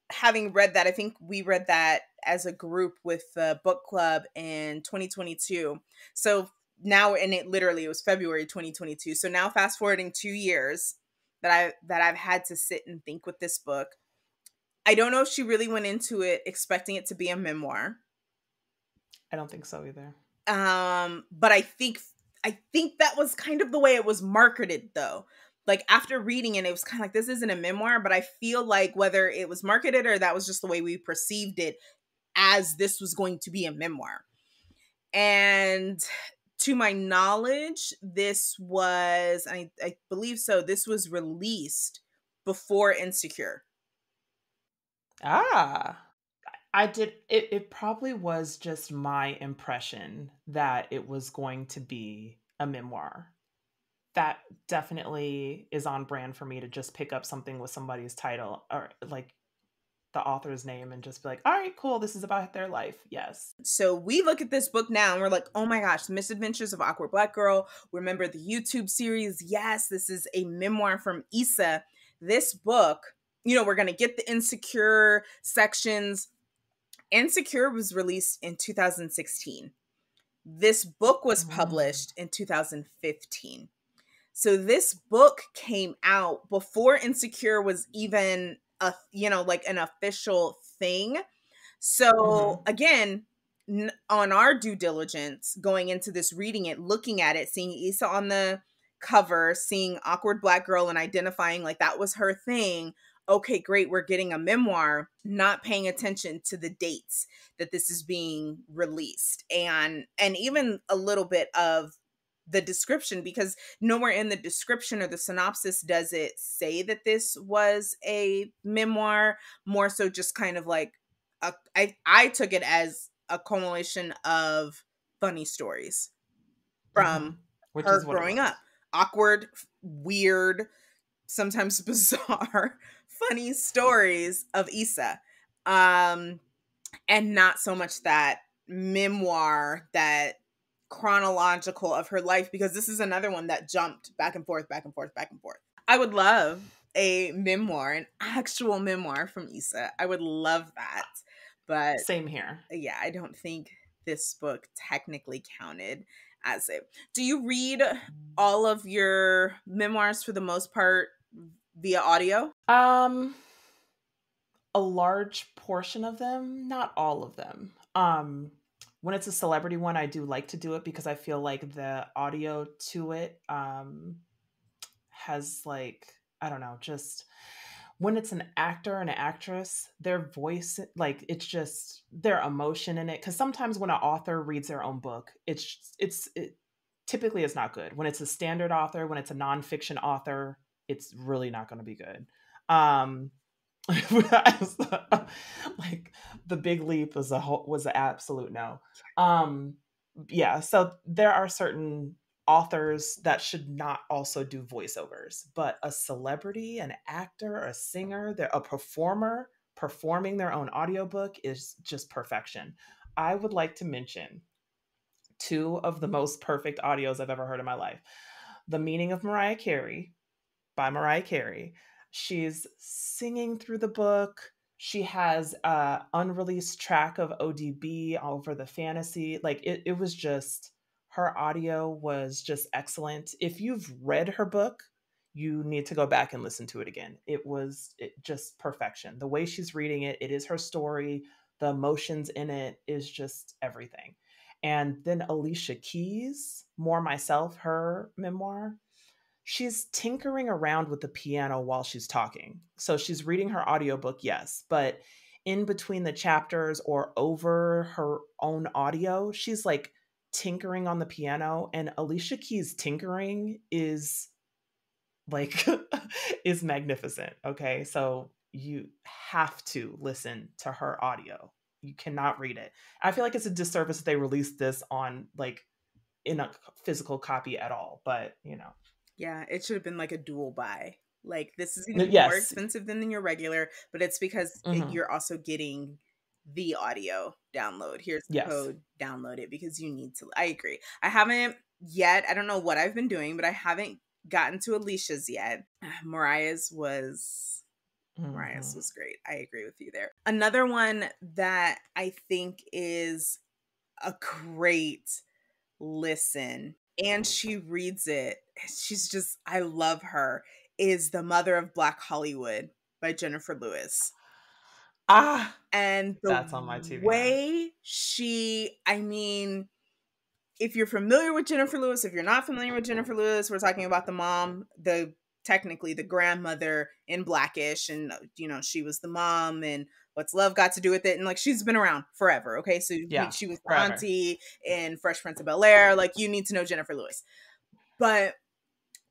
having read that, I think we read that as a group with the book club in 2022. So now, and it was February 2022. So now fast forwarding 2 years that I've had to sit and think with this book. I don't know if she really went into it expecting it to be a memoir. I don't think so either. But I think that was kind of the way it was marketed though. Like after reading it, it was kind of like, this isn't a memoir, but I feel like whether it was marketed or that was just the way we perceived it, as this was going to be a memoir. And to my knowledge, this was, I believe so, this was released before Insecure. I did it probably was just my impression that it was going to be a memoir. That definitely is on brand for me to just pick up something with somebody's title or like the author's name and just be like, all right, cool, this is about their life. Yes. So we look at this book now and we're like, oh my gosh, The Misadventures of Awkward Black Girl. Remember the YouTube series? Yes, this is a memoir from Issa. This book, we're going to get the Insecure sections. Insecure was released in 2016. This book was published in 2015. So this book came out before Insecure was even like an official thing. So again, on our due diligence, going into this, reading it, looking at it, seeing Issa on the cover, seeing Awkward Black Girl and identifying like that was her thing. Okay, great, we're getting a memoir, not paying attention to the dates that this is being released and even a little bit of the description, because nowhere in the description or the synopsis does it say that this was a memoir, more so just kind of like I took it as a culmination of funny stories from Which her is what growing up. Awkward, weird, sometimes bizarre, funny stories of Issa. And not so much that memoir, that chronological of her life, because this is another one that jumped back and forth, back and forth, back and forth. I would love a memoir, an actual memoir from Issa. I would love that. But same here. yeah, I don't think this book technically counted as it. Do you read all of your memoirs for the most part via audio? A large portion of them, not all of them. When it's a celebrity one, I do like to do it because I feel like the audio to it has like, I don't know, just when it's an actor and an actress, their voice, like it's just their emotion in it. Because sometimes when an author reads their own book, it typically is not good. When it's a standard author, when it's a nonfiction author, it's really not going to be good. Like The Big Leap was an absolute no. Yeah, so there are certain authors that should not also do voiceovers, but a celebrity, an actor, a singer, they're a performer performing their own audiobook is just perfection. I would like to mention two of the most perfect audios I've ever heard in my life. The Meaning of Mariah Carey by Mariah Carey. She's singing through the book. She has a unreleased track of ODB over the fantasy. Like it was just, her audio was just excellent. If you've read her book, you need to go back and listen to it again. It just perfection. The way she's reading it, it is her story. The emotions in it is just everything. And then Alicia Keys, More Myself, her memoir, she's tinkering around with the piano while she's talking. So she's reading her audiobook, yes, but in between the chapters or over her own audio, she's like tinkering on the piano. And Alicia Keys' tinkering is like is magnificent. Okay. So you have to listen to her audio. You cannot read it. I feel like it's a disservice that they released this on like in a physical copy at all, but you know. Yeah, it should have been like a dual buy. Like this is even more Yes. expensive than your regular, but it's because you're also getting the audio download. Here's the code, download it because you need to. I agree. I haven't yet. I don't know what I've been doing, but I haven't gotten to Alicia's yet. Mariah's was great. I agree with you there. Another one that I think is a great listen, and she reads it. She's just, I love her, is The Mother of Black Hollywood by Jennifer Lewis. And that's on my TBR. Way she, I mean, if you're familiar with Jennifer Lewis, if you're not familiar with Jennifer Lewis, we're talking about the mom, technically the grandmother in Blackish, and you know, she was the mom, and What's Love Got to Do with It, and like she's been around forever. Okay, so yeah, she was the auntie in Fresh Prince of Bel-Air. Like you need to know Jennifer Lewis, but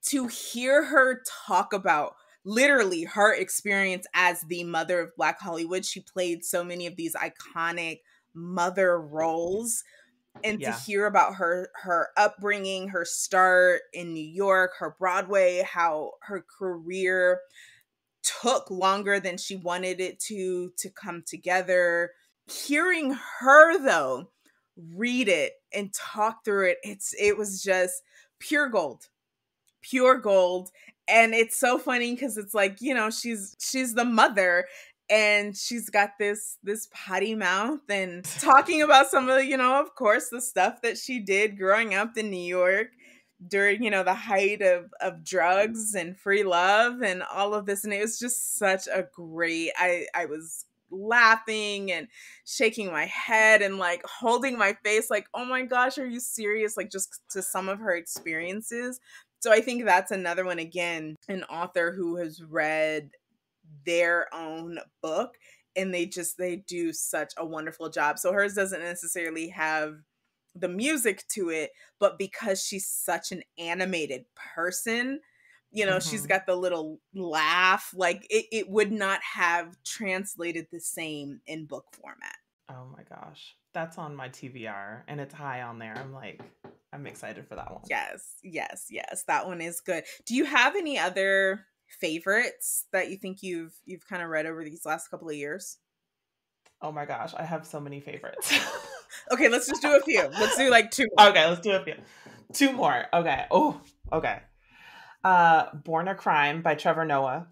to hear her talk about literally her experience as the mother of Black Hollywood, she played so many of these iconic mother roles. And to hear about her upbringing, her start in New York, her Broadway, how her career took longer than she wanted it to come together. Hearing her though read it and talk through it, it was just pure gold. And it's so funny because it's like, you know, she's the mother, and she's got this potty mouth and talking about some of the, you know, of course, the stuff that she did growing up in New York during, you know, the height of drugs and free love and all of this. And it was just such a great, I was laughing and shaking my head and like holding my face like, oh my gosh, are you serious? Like just to some of her experiences. So I think that's another one, again, an author who has read their own book and they do such a wonderful job. So hers doesn't necessarily have the music to it, but because she's such an animated person, you know, she's got the little laugh, like it would not have translated the same in book format. Oh my gosh. That's on my TBR and it's high on there. I'm excited for that one. Yes. That one is good. Do you have any other favorites that you think you've kind of read over these last couple of years? Oh my gosh, I have so many favorites. Okay, let's just do a few. Let's do like two more. Okay, let's do a few. Two more. Okay. Oh, okay. Born a Crime by Trevor Noah.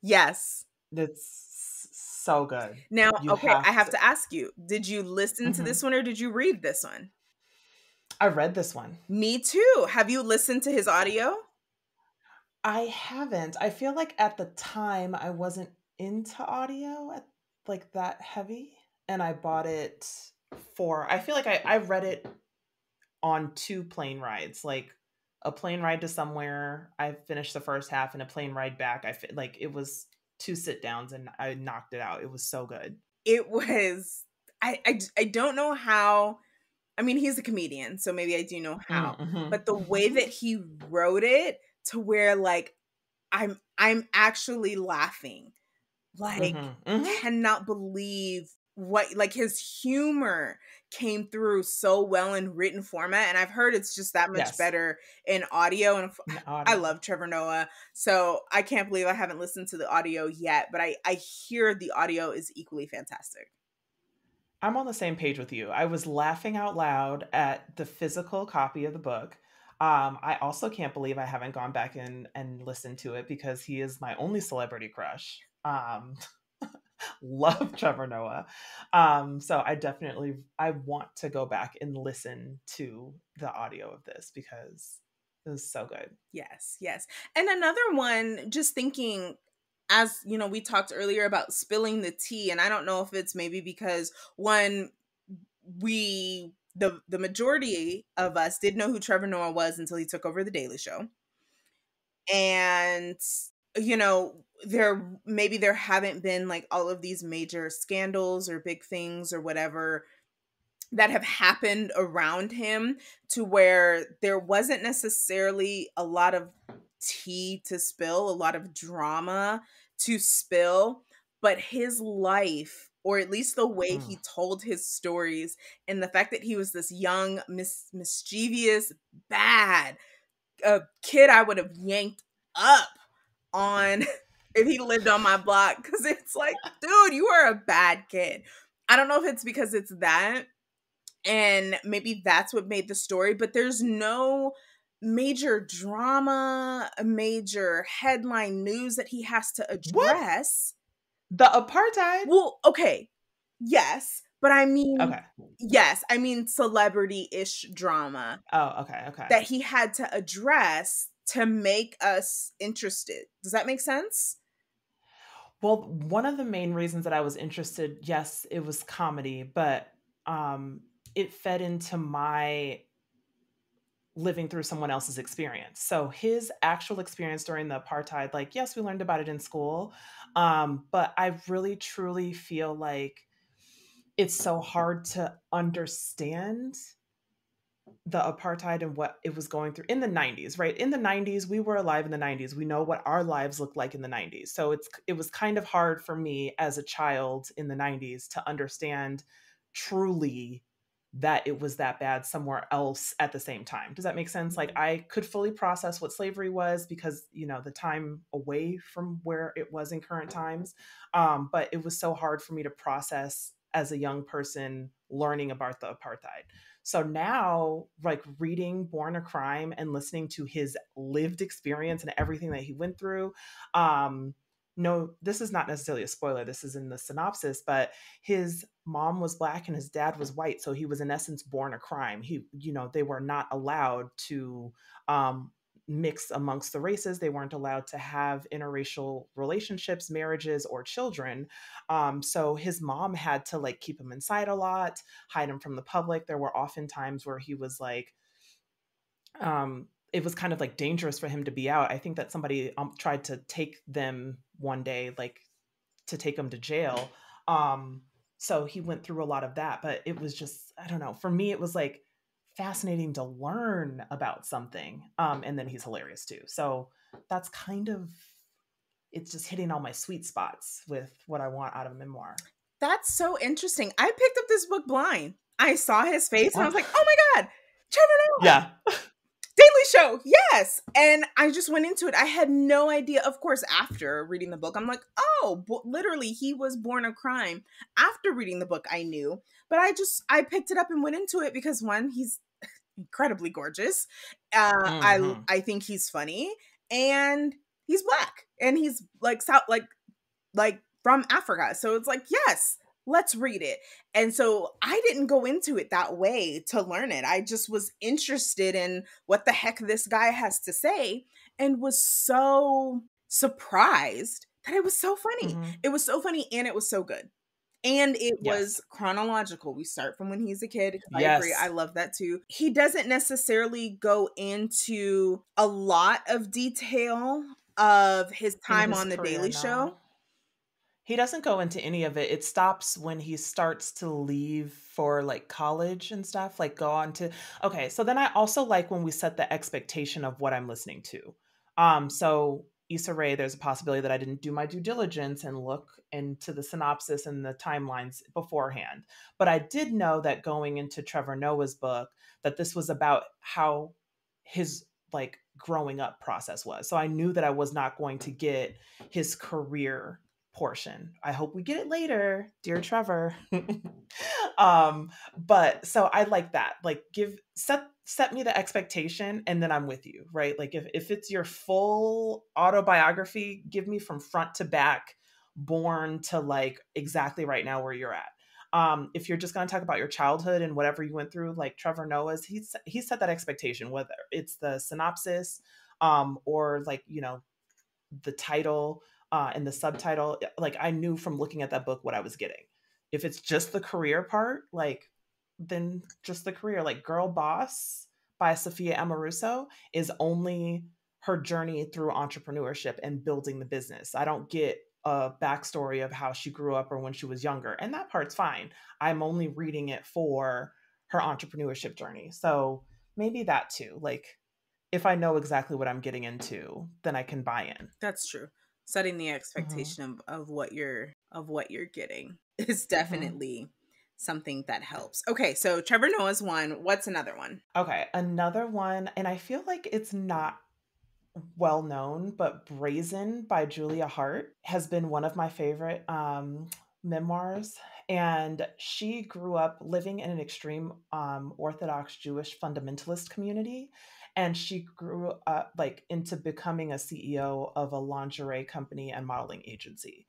Yes. It's so good. Now, I have to ask you, did you listen to this one or did you read this one? I read this one. Me too. Have you listened to his audio? I haven't. I feel like at the time I wasn't into audio like that heavy, and I bought it for. I feel like I read it on two plane rides, like a plane ride to somewhere. I finished the first half, and a plane ride back. Like it was two sit downs, and I knocked it out. It was so good. It was. I don't know how. I mean, he's a comedian, so maybe I do know how. Mm-hmm. But the way that he wrote it to where like I'm actually laughing. Like, Mm-hmm. Mm-hmm. cannot believe what, like, his humor came through so well in written format, and I've heard it's just that much Yes. better in audio. And In I audio. love Trevor Noah, so I can't believe I haven't listened to the audio yet, but I hear the audio is equally fantastic. I'm on the same page with you. I was laughing out loud at the physical copy of the book. I also can't believe I haven't gone back and listened to it because he is my only celebrity crush. Love Trevor Noah. So I want to go back and listen to the audio of this because it was so good. Yes, yes. And another one, just thinking, as you know, we talked earlier about spilling the tea, and I don't know if it's maybe because one, the majority of us didn't know who Trevor Noah was until he took over the Daily Show. And you know, there haven't been like all of these major scandals or big things or whatever that have happened around him, to where there wasn't necessarily a lot of tea to spill, a lot of drama to spill, but his life, or at least the way Mm. he told his stories, and the fact that he was this young, mischievous, bad kid I would have yanked up on if he lived on my block, because it's like, dude, you are a bad kid. I don't know if it's because it's that, and maybe that's what made the story, but there's no major drama, a major headline news that he has to What? address. The apartheid? Well, okay, yes, but I mean, Okay. yes, I mean celebrity-ish drama Oh, okay. Okay. that he had to address to make us interested. Does that make sense? Well, one of the main reasons that I was interested, yes, it was comedy, but um, it fed into my living through someone else's experience. So his actual experience during the apartheid, like, yes, we learned about it in school, but I really truly feel like it's so hard to understand the apartheid and what it was going through in the 90s, right? In the 90s, we were alive in the 90s. We know what our lives looked like in the 90s. So it was kind of hard for me as a child in the 90s to understand truly that it was that bad somewhere else at the same time. Does that make sense? Like I could fully process what slavery was because, you know, the time away from where it was in current times. But it was so hard for me to process as a young person learning about the apartheid. So now, like reading Born a Crime and listening to his lived experience and everything that he went through, no, this is not necessarily a spoiler. This is in the synopsis, but his mom was black and his dad was white. So he was in essence born a crime. They were not allowed to um, mix amongst the races. They weren't allowed to have interracial relationships, marriages, or children. So his mom had to like keep him inside a lot, hide him from the public. There were often times where he was like, it was kind of like dangerous for him to be out. I think that somebody tried to take them one day, like to take him to jail. So he went through a lot of that, but it was just, I don't know. For me, it was like fascinating to learn about something. And then he's hilarious too. So that's kind of, it's just hitting all my sweet spots with what I want out of a memoir. That's so interesting. I picked up this book blind. I saw his face and I was like, Oh, oh my God, Trevor Noah. yeah. Daily Show, yes. And I just went into it. I had no idea. Of course, after reading the book, I'm like, oh, literally, he was born a crime. After reading the book, I knew. But I picked it up and went into it because one, he's incredibly gorgeous. Mm-hmm. I think he's funny, and he's black, and he's like South, like from Africa. So it's like, yes, let's read it. And so I didn't go into it that way to learn it. I just was interested in what the heck this guy has to say and was so surprised that it was so funny. Mm-hmm. It was so funny and it was so good. And it Yes. was chronological. We start from when he's a kid. I agree. I Yes. love that too. He doesn't necessarily go into a lot of detail of his In time his on The career, Daily no. Show. He doesn't go into any of it. It stops when he starts to leave for like college and stuff, like go on to okay. So then I also like when we set the expectation of what I'm listening to. So Issa Rae, there's a possibility that I didn't do my due diligence and look into the synopsis and the timelines beforehand. But I did know that going into Trevor Noah's book, that this was about how his like growing up process was. So I knew that I was not going to get his career portion. I hope we get it later, dear Trevor. But so I like that. Like set me the expectation and then I'm with you, right? Like if it's your full autobiography, give me from front to back, born to like exactly right now where you're at. If you're just going to talk about your childhood and whatever you went through, like Trevor Noah's, he set that expectation, whether it's the synopsis, or like, you know, the title, and the subtitle. Like I knew from looking at that book what I was getting. If it's just the career part, like then just the career. Like Girl Boss by Sophia Amoruso is only her journey through entrepreneurship and building the business. I don't get a backstory of how she grew up or when she was younger, and that part's fine. I'm only reading it for her entrepreneurship journey. So maybe that too. Like if I know exactly what I'm getting into, then I can buy in. That's true. Setting the Mm-hmm. expectation of what you're getting is Mm-hmm. definitely something that helps. Okay, so Trevor Noah's one. What's another one? Okay, another one, and I feel like it's not well known, but Brazen by Julia Hart has been one of my favorite memoirs. And she grew up living in an extreme Orthodox Jewish fundamentalist community. And she grew up like into becoming a CEO of a lingerie company and modeling agency.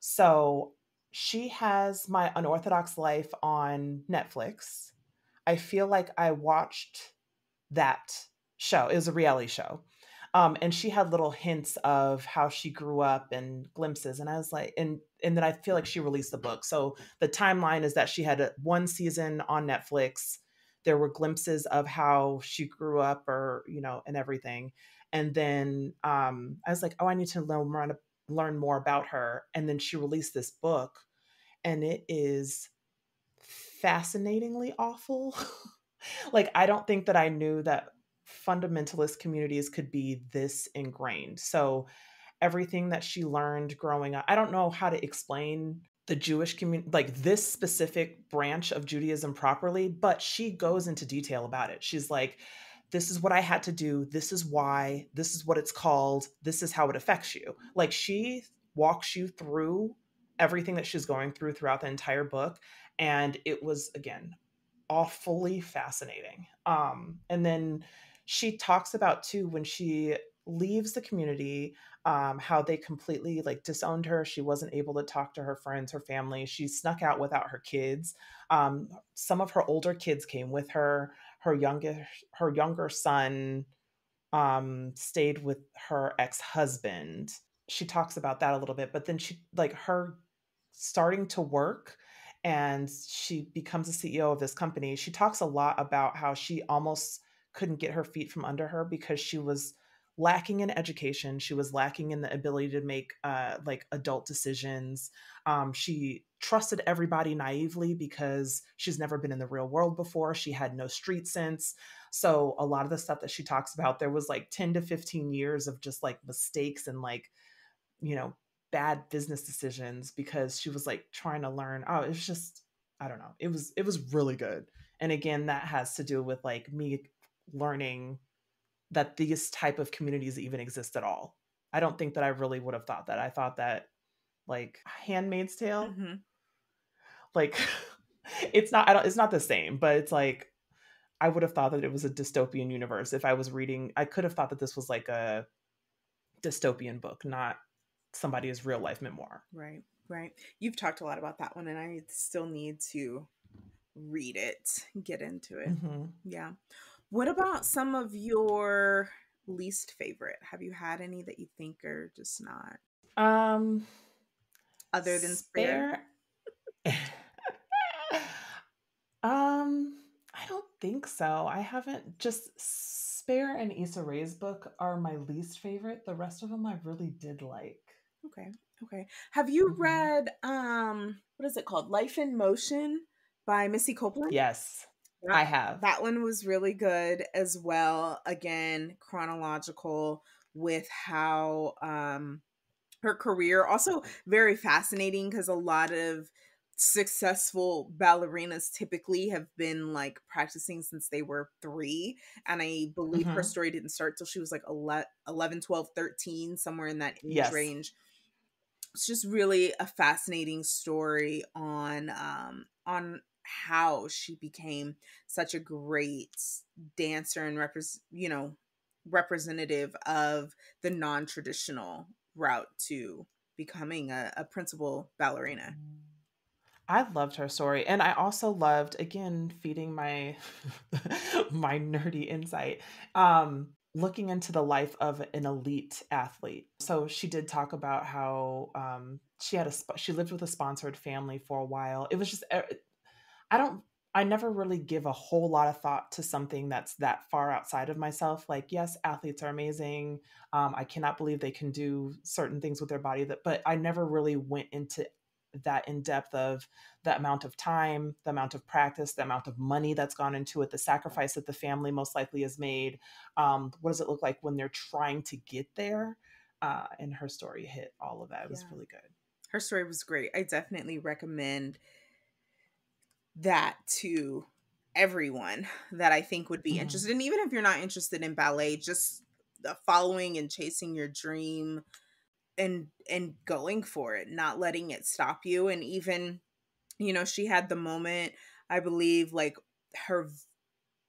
So she has My Unorthodox Life on Netflix. I feel like I watched that show. It was a reality show. And she had little hints of how she grew up and glimpses. And I was like, and then I feel like she released the book. So the timeline is that she had one season on Netflix. There were glimpses of how she grew up, or you know, and everything. And then I was like, oh, I need to learn more about her. And then she released this book, and it is fascinatingly awful. Like I don't think that I knew that fundamentalist communities could be this ingrained. So everything that she learned growing up, I don't know how to explain the Jewish community, like this specific branch of Judaism properly, but she goes into detail about it. She's like, this is what I had to do. This is why. This is what it's called. This is how it affects you. Like she walks you through everything that she's going through throughout the entire book. And it was, again, awfully fascinating. And then she talks about too when she leaves the community, how they completely like disowned her. She wasn't able to talk to her friends, her family. She snuck out without her kids. Some of her older kids came with her. Her younger son stayed with her ex-husband. She talks about that a little bit, but then she like her starting to work and she becomes a CEO of this company. She talks a lot about how she almost couldn't get her feet from under her because she was lacking in education. She was lacking in the ability to make like adult decisions. She trusted everybody naively because she's never been in the real world before. She had no street sense. So a lot of the stuff that she talks about, there was like 10 to 15 years of just like mistakes and like, you know, bad business decisions because she was like trying to learn. Oh, it was just, I don't know. It was really good. And again, that has to do with like me learning that these type of communities even exist at all. I don't think that I really would have thought that. I thought that like Handmaid's Tale, Mm-hmm. like it's not the same, but it's like I would have thought that it was a dystopian universe if I was reading. I could have thought that this was like a dystopian book, not somebody's real life memoir. Right. Right. You've talked a lot about that one, and I still need to read it, get into it. Hmm. Yeah. What about some of your least favorite? Have you had any that you think are just not, Um, other than Spare? Spare. I don't think so. I haven't just Spare and Issa Rae's book are my least favorite. The rest of them I really did like. Okay. Okay. Have you Hmm. read what is it called? Life in Motion by Missy Copeland? Yes, That I have. that one was really good as well. Again, chronological with how her career, also very fascinating because a lot of successful ballerinas typically have been like practicing since they were 3, and I believe her Hmm. story didn't start till she was like 11, 12, 13, somewhere in that age Yes. range. It's just really a fascinating story on how she became such a great dancer and representative of the non-traditional route to becoming a principal ballerina. I loved her story. And I also loved, again, feeding my my nerdy insight, looking into the life of an elite athlete. So she did talk about how she lived with a sponsored family for a while. It was just I don't I never really give a whole lot of thought to something that's that far outside of myself. Like, yes, athletes are amazing. I cannot believe they can do certain things with their body but I never really went into that in depth of the amount of time, the amount of practice, the amount of money that's gone into it, the sacrifice that the family most likely has made. What does it look like when they're trying to get there? And her story hit all of that. It was Yeah. really good. Her story was great. I definitely recommend that to everyone that I think would be Hmm. interested. And even if you're not interested in ballet, just the following and chasing your dream and going for it, not letting it stop you. And even, she had the moment, I believe, like her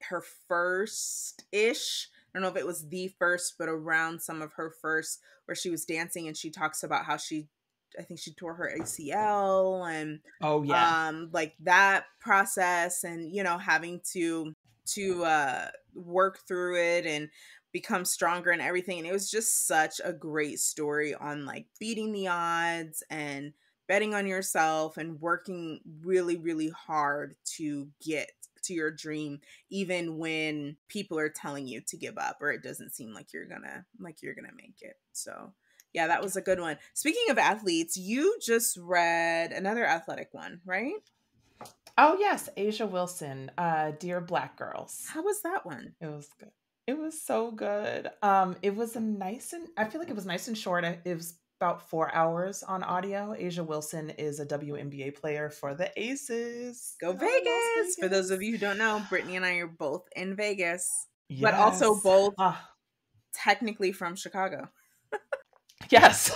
her first ish. I don't know if it was the first, but around some of her first, where she was dancing and she talks about how I think she tore her ACL, and Oh yeah. like that process, and having to work through it and become stronger and everything. And it was just such a great story on like beating the odds and betting on yourself and working really, really hard to get to your dream, even when people are telling you to give up or it doesn't seem like you're gonna make it. So yeah, that was a good one. Speaking of athletes, you just read another athletic one, right? Oh yes, Asia Wilson, Dear Black Girls. How was that one? It was good. It was so good. It was a nice and I feel like it was nice and short. It was about 4 hours on audio. Asia Wilson is a WNBA player for the Aces. Go Las Vegas! For those of Vegas. you who don't know, Brittany and I are both in Vegas, but also Yes. both Ah, technically from Chicago. yes.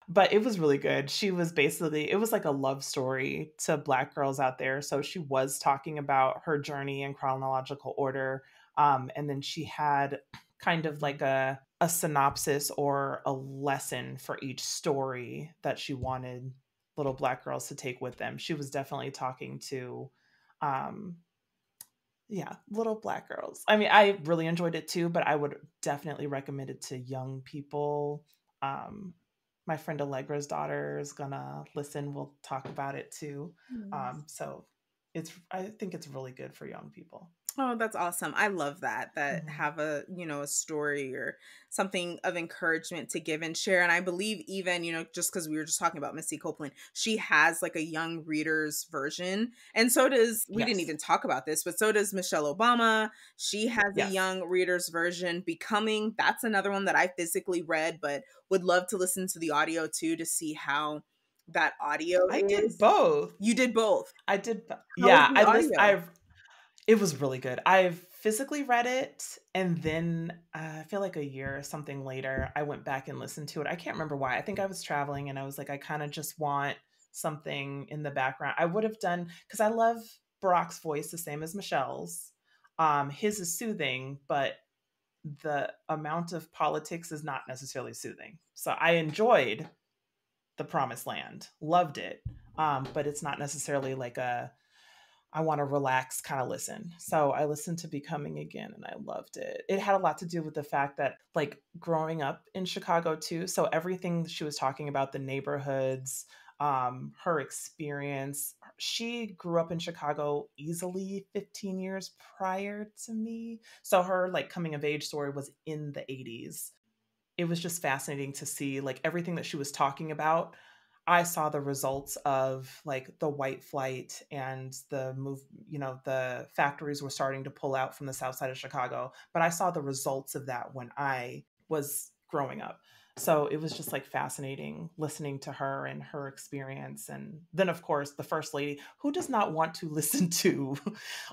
But it was really good. She was basically, it was like a love story to Black girls out there. So she was talking about her journey in chronological order. And then she had kind of like a synopsis or a lesson for each story that she wanted little Black girls to take with them. She was definitely talking to, um, yeah, little Black girls. I mean, I really enjoyed it too, but I would definitely recommend it to young people. Um, my friend Allegra's daughter is gonna listen. We'll talk about it too. So I think it's really good for young people. Oh, that's awesome. I love that Mhm. have a story or something of encouragement to give and share. And I believe even, just because we were just talking about Missy Copeland, she has like a young reader's version. And so does, we didn't Yes. even talk about this, but so does Michelle Obama. She has a Yes. young reader's version. Becoming, that's another one that I physically read, but would love to listen to the audio too to see how that audio I did is. both. You did both. How was Yeah, the audio? it was really good. I've physically read it, and then I feel like a year or something later, I went back and listened to it. I can't remember why. I think I was traveling, and I was like, I kind of just want something in the background. I would have done because I love Barack's voice the same as Michelle's. His is soothing, but the amount of politics is not necessarily soothing. So I enjoyed the promised land. Loved it. But it's not necessarily like a I want to relax kind of listen. So I listened to Becoming again and I loved it. It had a lot to do with the fact that, like, growing up in Chicago too. So everything she was talking about, the neighborhoods, her experience, she grew up in Chicago easily 15 years prior to me. So her like coming of age story was in the 80s. It was just fascinating to see like everything that she was talking about. I saw the results of like the white flight and the move, the factories were starting to pull out from the south side of Chicago, but I saw the results of that when I was growing up. So it was just like fascinating listening to her and her experience. And then, of course, the first lady, who does not want to listen to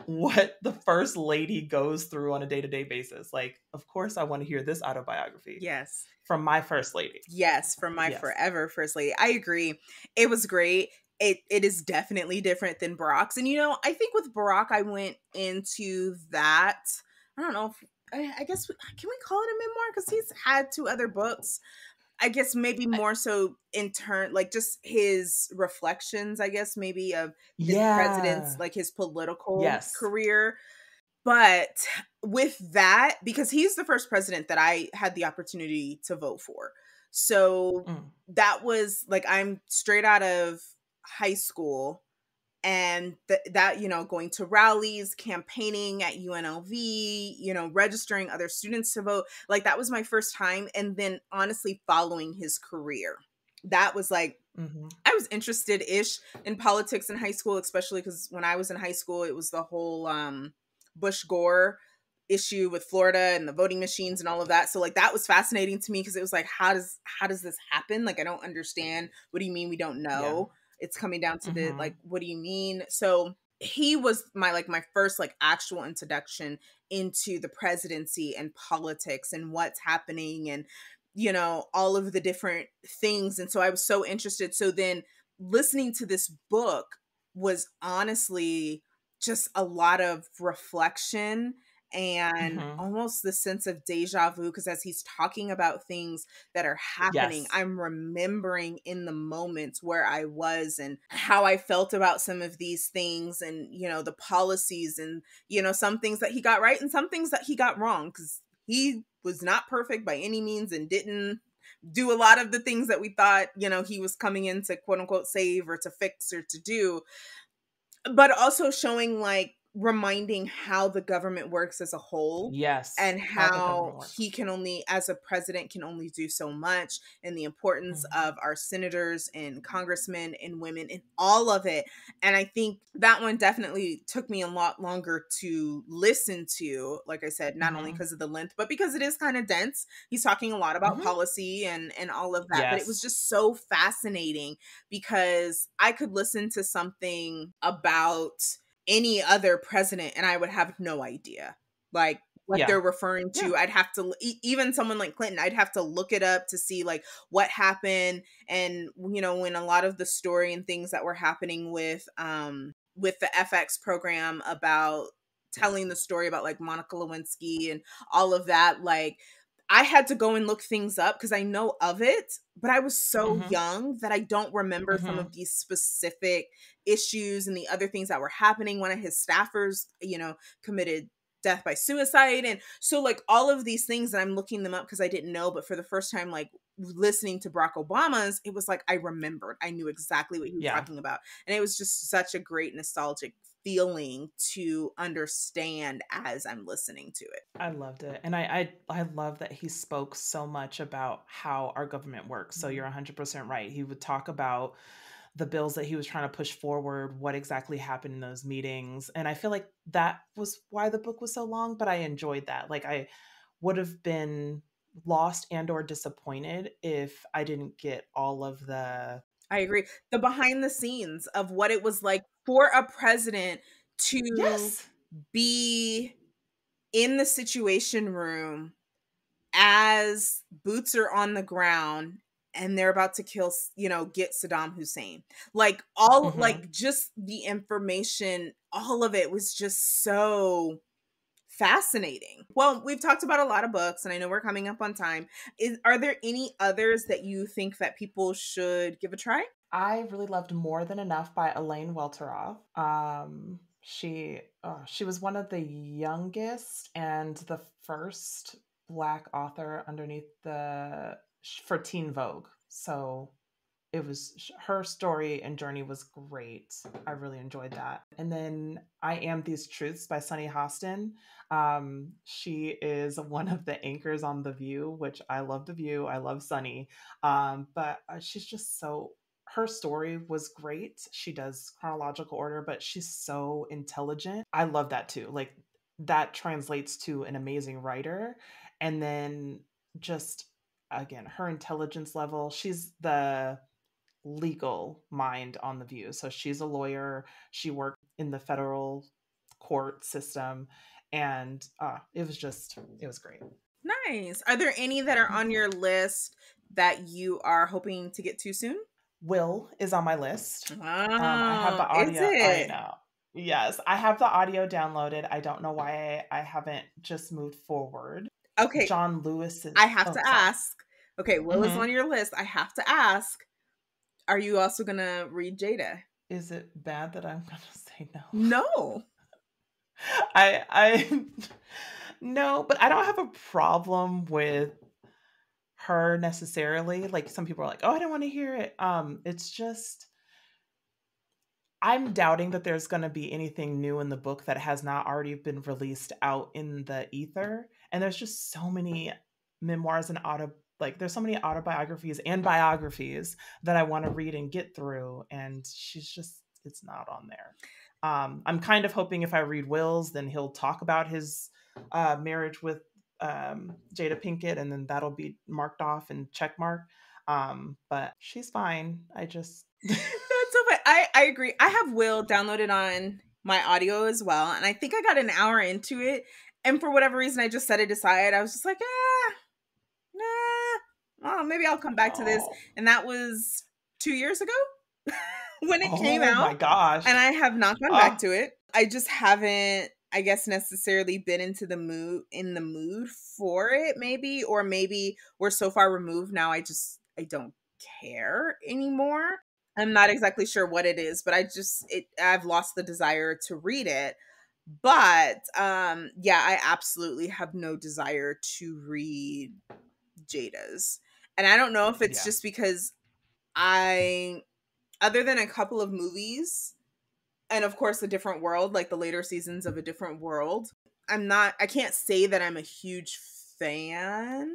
what the first lady goes through on a day to day basis? Like, of course, I want to hear this autobiography. Yes. From my first lady. Yes, from my Yes. forever first lady. I agree. It was great. It is definitely different than Barack's. And I think with Barack, I went into that. I don't know if I guess can we call it a memoir? Because he's had 2 other books. I guess maybe more so in turn, like just his reflections, I guess maybe of his president's, like his political career. But with that, because he's the first president that I had the opportunity to vote for. So that was like, I'm straight out of high school and that, going to rallies, campaigning at UNLV, registering other students to vote. Like that was my first time. And then honestly following his career. That was like, I was interested-ish in politics in high school, especially because when I was in high school, it was the whole Bush Gore issue with Florida and the voting machines and all of that. So like that was fascinating to me because it was like, how does this happen? Like I don't understand. What do you mean we don't know? It's coming down to the like, what do you mean? So he was my first like actual introduction into the presidency and politics and what's happening and all of the different things. And so I was so interested. So then listening to this book was honestly just a lot of reflection and almost the sense of deja vu, because as he's talking about things that are happening, I'm remembering in the moments where I was and how I felt about some of these things and, the policies and, some things that he got right and some things that he got wrong, because he was not perfect by any means and didn't do a lot of the things that we thought, he was coming in to quote unquote save or to fix or to do. But also showing like reminding how the government works as a whole. And how he can only, as a president, can only do so much, and the importance of our senators and congressmen and women and all of it. And I think that one definitely took me a lot longer to listen to, like I said, not only because of the length, but because it is kind of dense. He's talking a lot about policy and all of that. But it was just so fascinating because I could listen to something about any other president and I would have no idea like what they're referring to. I'd have to, even someone like Clinton, I'd have to look it up to see like what happened. And, when a lot of the story and things that were happening with the FX program about telling the story about like Monica Lewinsky and all of that, like I had to go and look things up because I know of it, but I was so young that I don't remember some of these specific issues and the other things that were happening. One of his staffers, committed death by suicide. And so like all of these things, and I'm looking them up because I didn't know, but for the first time, like listening to Barack Obama's, it was like, I remembered, I knew exactly what he was talking about. And it was just such a great nostalgic feeling to understand as I'm listening to it. I loved it. And I love that he spoke so much about how our government works. So you're 100% right. He would talk about the bills that he was trying to push forward, what exactly happened in those meetings. And I feel like that was why the book was so long, but I enjoyed that. Like I would have been lost and or disappointed if I didn't get all of the... I agree. The behind the scenes of what it was like for a president to be in the Situation Room as boots are on the ground and they're about to kill, get Saddam Hussein. Like all, like just the information, all of it was just so fascinating. Well, we've talked about a lot of books, and I know we're coming up on time. Are there any others that you think that people should give a try? I really loved More Than Enough by Elaine Welteroth. She was one of the youngest and the first Black author underneath for Teen Vogue. So her story and journey was great. I really enjoyed that. And then I Am These Truths by Sunny Hostin. She is one of the anchors on The View, which I love The View. I love Sunny. But she's just her story was great. She does chronological order, but she's so intelligent. I love that too. Like that translates to an amazing writer. And then just again, her intelligence level, she's the legal mind on The View. So she's a lawyer. She worked in the federal court system. And it was great. Nice. Are there any that are on your list that you are hoping to get to soon? Will is on my list. I have the Oh, audio. is it? I know. Yes, I have the audio downloaded. I don't know why I haven't just moved forward. Okay. John Lewis is. I have to ask. Okay, Will is Mhm. on your list. I have to ask. Are you also going to read Jada? Is it bad that I'm going to say no? No. I no, but I don't have a problem with her necessarily. Like some people are like, "Oh, I don't want to hear it." It's just I'm doubting that there's going to be anything new in the book that has not already been released out in the ether. And there's just so many memoirs and there's so many autobiographies and biographies that I want to read and get through. And it's not on there. I'm kind of hoping if I read Will's, then he'll talk about his marriage with Jada Pinkett, and then that'll be marked off and check mark. But she's fine. That's so funny. I agree. I have Will downloaded on my audio as well, and I think I got an hour into it, and for whatever reason, I just set it aside. I was just like, well, maybe I'll come back to this. And that was 2 years ago when it came out. Oh my gosh. And I have not gone back to it. I just haven't, I guess, necessarily been in the mood for it, maybe, or maybe we're so far removed now. I don't care anymore. I'm not exactly sure what it is, but I've lost the desire to read it. But I absolutely have no desire to read Jada's. And I don't know if it's just because other than a couple of movies, and of course A Different World, like the later seasons of A Different World, I can't say that I'm a huge fan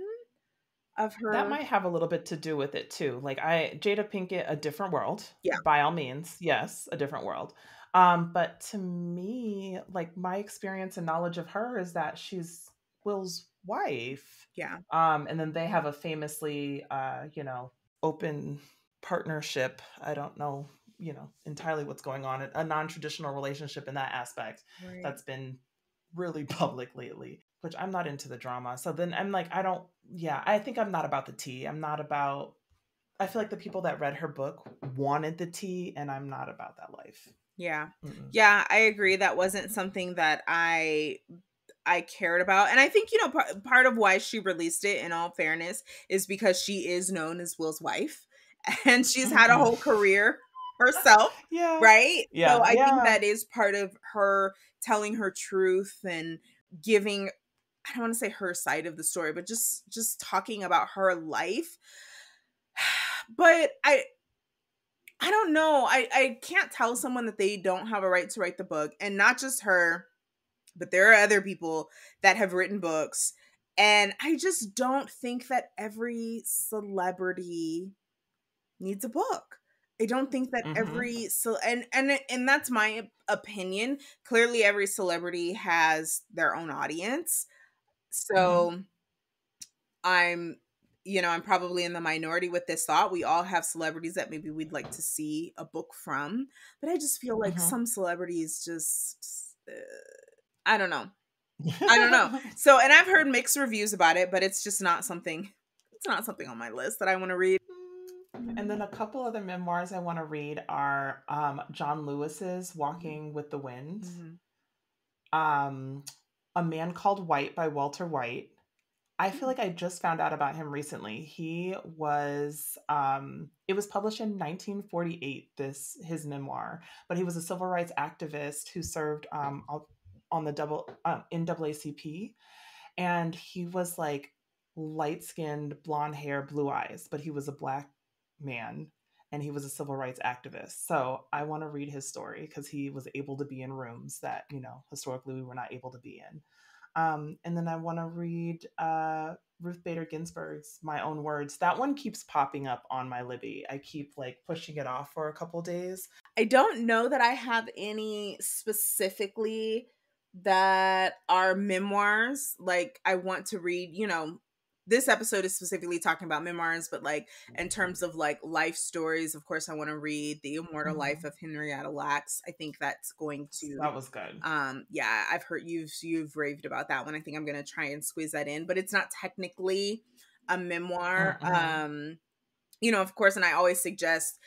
of her. That might have a little bit to do with it too. Like Jada Pinkett, A Different World. Yeah. By all means. Yes, A Different World. But to me, like my experience and knowledge of her is that she's Will's wife. Yeah. And then they have a famously, open partnership. I don't know, entirely what's going on. A non-traditional relationship in that aspect that's been really public lately, which I'm not into the drama. So then I'm like, I think I'm not about the tea. I feel like the people that read her book wanted the tea, and I'm not about that life. Yeah. Mm-mm. Yeah, I agree. That wasn't something that I cared about. And I think, part of why she released it, in all fairness, is because she is known as Will's wife and she's had a whole career herself. Yeah. Right? Yeah. So I think that is part of her telling her truth and giving, I don't want to say her side of the story, but just talking about her life. But I don't know. I can't tell someone that they don't have a right to write the book, and not just her, but there are other people that have written books. And I just don't think that every celebrity needs a book. I don't think that and that's my opinion. Clearly every celebrity has their own audience. So I'm probably in the minority with this thought. We all have celebrities that maybe we'd like to see a book from, but I just feel like some celebrities just I don't know. So, and I've heard mixed reviews about it, but it's just not something on my list that I want to read. And then a couple other memoirs I want to read are John Lewis's Walking with the Wind. A Man Called White by Walter White. I feel like I just found out about him recently. He was it was published in 1948, this his memoir, but he was a civil rights activist who served on the NAACP, and he was like light-skinned, blonde hair, blue eyes, but he was a black man and he was a civil rights activist. So I want to read his story because he was able to be in rooms that, historically we were not able to be in. And then I want to read Ruth Bader Ginsburg's My Own Words. That one keeps popping up on my Libby. I keep like pushing it off for a couple days. I don't know that I have any specifically that are memoirs. Like, I want to read, this episode is specifically talking about memoirs, but like in terms of like life stories, of course, I want to read The Immortal Life of Henrietta Lacks. I think that's going to. That was good. Yeah, I've heard you've raved about that one. I think I'm gonna try and squeeze that in, but it's not technically a memoir. Of course, and I always suggest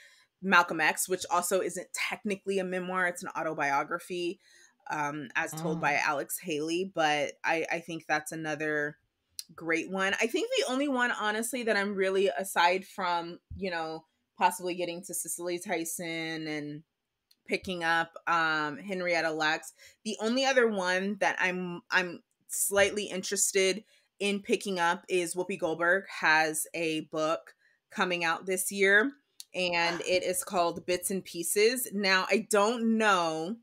Malcolm X, which also isn't technically a memoir. It's an autobiography, as told by Alex Haley. But I think that's another great one. I think the only one, honestly, that I'm really, aside from, possibly getting to Cicely Tyson and picking up Henrietta Lacks, the only other one that I'm slightly interested in picking up is Whoopi Goldberg has a book coming out this year, and it is called Bits and Pieces. Now, I don't know.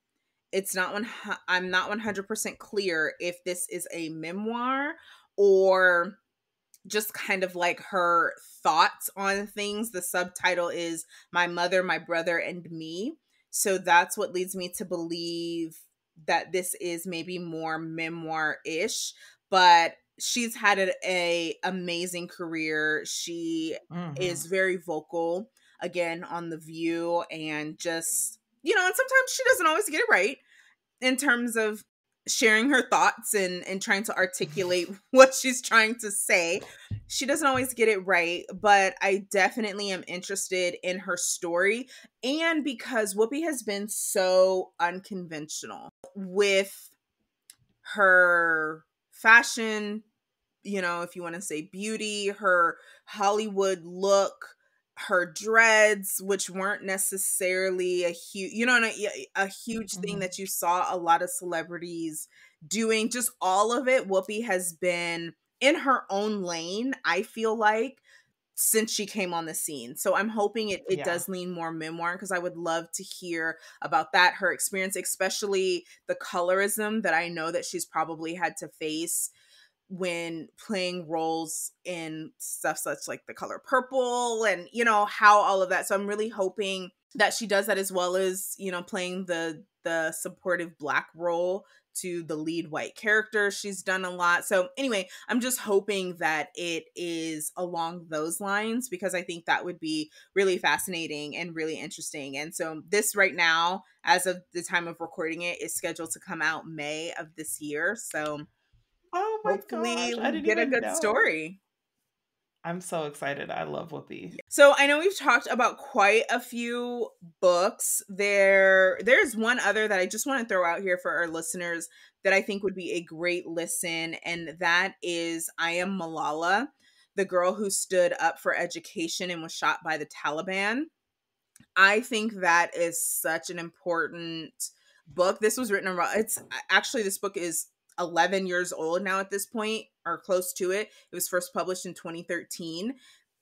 I'm not 100% clear if this is a memoir or just kind of like her thoughts on things. The subtitle is My Mother, My Brother, and Me. So that's what leads me to believe that this is maybe more memoir-ish, but she's had a amazing career. She is very vocal, again, on The View, and just, and sometimes she doesn't always get it right in terms of sharing her thoughts and trying to articulate what she's trying to say. She doesn't always get it right, but I definitely am interested in her story. And because Whoopi has been so unconventional with her fashion, if you want to say beauty, her Hollywood look, her dreads, which weren't necessarily a huge, a huge thing that you saw a lot of celebrities doing. Just all of it, Whoopi has been in her own lane, I feel like, since she came on the scene. So I'm hoping it does lean more memoir, because I would love to hear about that, her experience, especially the colorism that I know that she's probably had to face when playing roles in stuff such like The Color Purple, and how all of that. So I'm really hoping that she does that, as well as playing the supportive Black role to the lead white character. She's done a lot. So anyway, I'm just hoping that it is along those lines, because I think that would be really fascinating and really interesting. And so this right now, as of the time of recording it, is scheduled to come out May of this year. So oh my hopefully gosh, I we didn't get a even good know. story. I'm so excited. I love Whoopi. So I know we've talked about quite a few books. There's one other that I just want to throw out here for our listeners that I think would be a great listen, and that is I Am Malala, the girl who stood up for education and was shot by the Taliban. I think that is such an important book. This was written around, this book is 11 years old now at this point, or close to it. It was first published in 2013.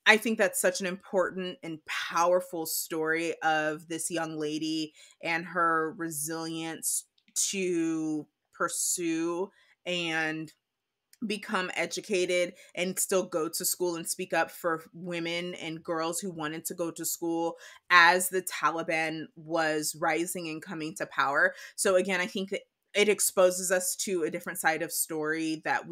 I think that's such an important and powerful story of this young lady and her resilience to pursue and become educated and still go to school and speak up for women and girls who wanted to go to school as the Taliban was rising and coming to power. So again, I think that it exposes us to a different side of story that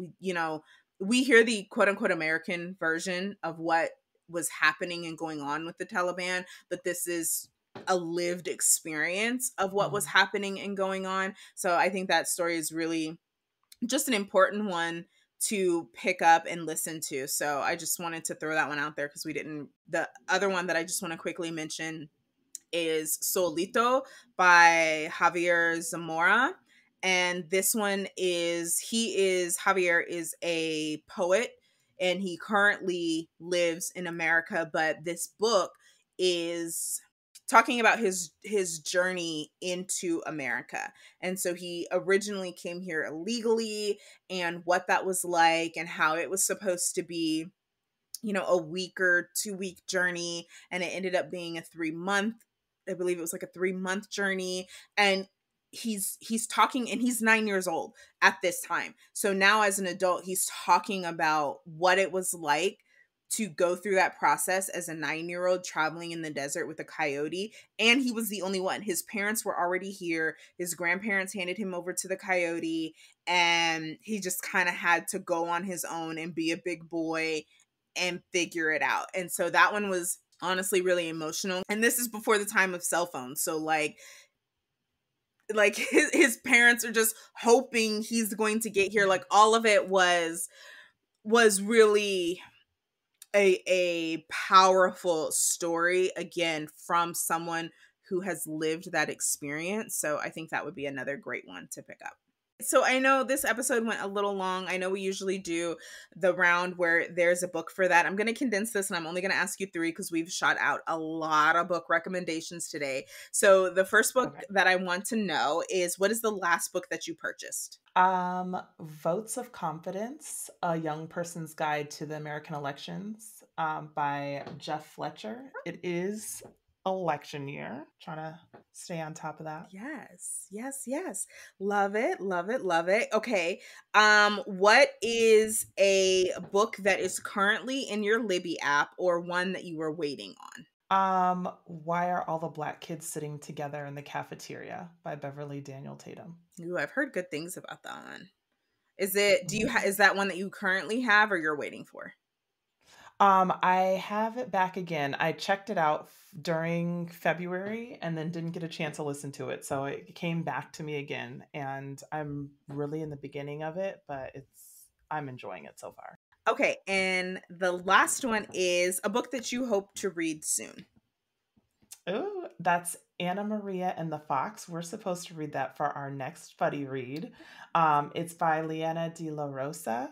we hear the quote unquote American version of what was happening and going on with the Taliban, but this is a lived experience of what was happening and going on. So I think that story is really just an important one to pick up and listen to. So I just wanted to throw that one out there, because the other one that I just want to quickly mention is Solito by Javier Zamora. And this one Javier is a poet, and he currently lives in America, but this book is talking about his journey into America. And so he originally came here illegally, and what that was like, and how it was supposed to be, a week or 2 week journey, and it ended up being a 3 month, I believe it was like a 3 month journey. And he's talking, and he's 9 years old at this time. So now as an adult, he's talking about what it was like to go through that process as a 9-year-old traveling in the desert with a coyote. And he was the only one. His parents were already here. His grandparents handed him over to the coyote, and he just kind of had to go on his own and be a big boy and figure it out. And so that one was honestly really emotional. And this is before the time of cell phones. So like his parents are just hoping he's going to get here. Like, all of it was really a powerful story, again, from someone who has lived that experience. So I think that would be another great one to pick up. So I know this episode went a little long. I know we usually do the round where there's a book for that. I'm going to condense this, and I'm only going to ask you 3 because we've shot out a lot of book recommendations today. So the first book that I want to know is, what is the last book that you purchased? Votes of Confidence, A Young Person's Guide to the American Elections, by Jeff Fletcher. It is election year. Trying to stay on top of that. Yes. Love it. Okay. What is a book that is currently in your Libby app, or one that you were waiting on? Why Are All the Black Kids Sitting Together in the Cafeteria by Beverly Daniel Tatum. Ooh, I've heard good things about that one. Is that one that you currently have, or you're waiting for? I have it back again. I checked it out during February and then didn't get a chance to listen to it. So it came back to me again, and I'm really in the beginning of it, but I'm enjoying it so far. Okay. And the last one is a book that you hope to read soon. Oh, that's Anna Maria and the Fox. We're supposed to read that for our next buddy read. It's by Liana de la Rosa.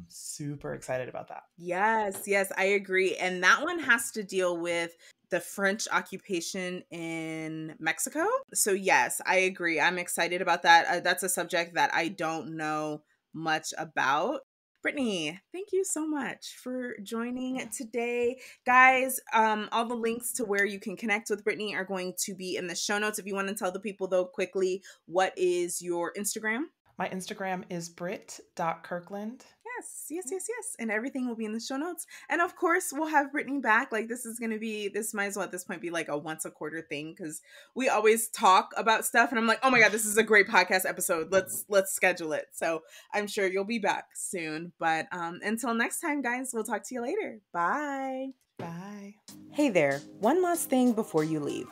Super excited about that. Yes, I agree. And that one has to deal with the French occupation in Mexico. So yes, I agree. I'm excited about that. That's a subject that I don't know much about. Brittany, thank you so much for joining today. Guys, all the links to where you can connect with Brittany are going to be in the show notes. If you want to tell the people, though, quickly, what is your Instagram? My Instagram is brit.kirkland. Yes. And everything will be in the show notes. And of course, we'll have Brittany back. Like, this might as well at this point be like a once a quarter thing, because we always talk about stuff and I'm like, oh my God, this is a great podcast episode. Let's schedule it. So I'm sure you'll be back soon. But until next time, guys, we'll talk to you later. Bye. Bye. Hey there. One last thing before you leave.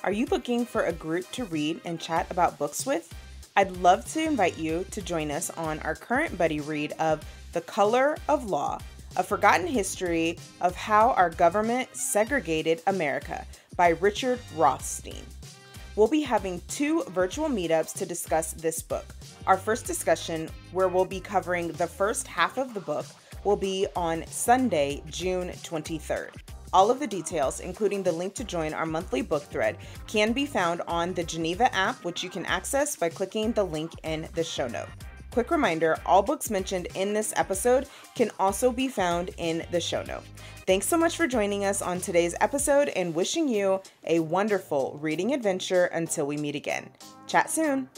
Are you looking for a group to read and chat about books with? I'd love to invite you to join us on our current buddy read of The Color of Law, A Forgotten History of How Our Government Segregated America by Richard Rothstein. We'll be having 2 virtual meetups to discuss this book. Our first discussion, where we'll be covering the first half of the book, will be on Sunday, June 23rd. All of the details, including the link to join our monthly book thread, can be found on the Geneva app, which you can access by clicking the link in the show note. Quick reminder, all books mentioned in this episode can also be found in the show note. Thanks so much for joining us on today's episode, and wishing you a wonderful reading adventure until we meet again. Chat soon.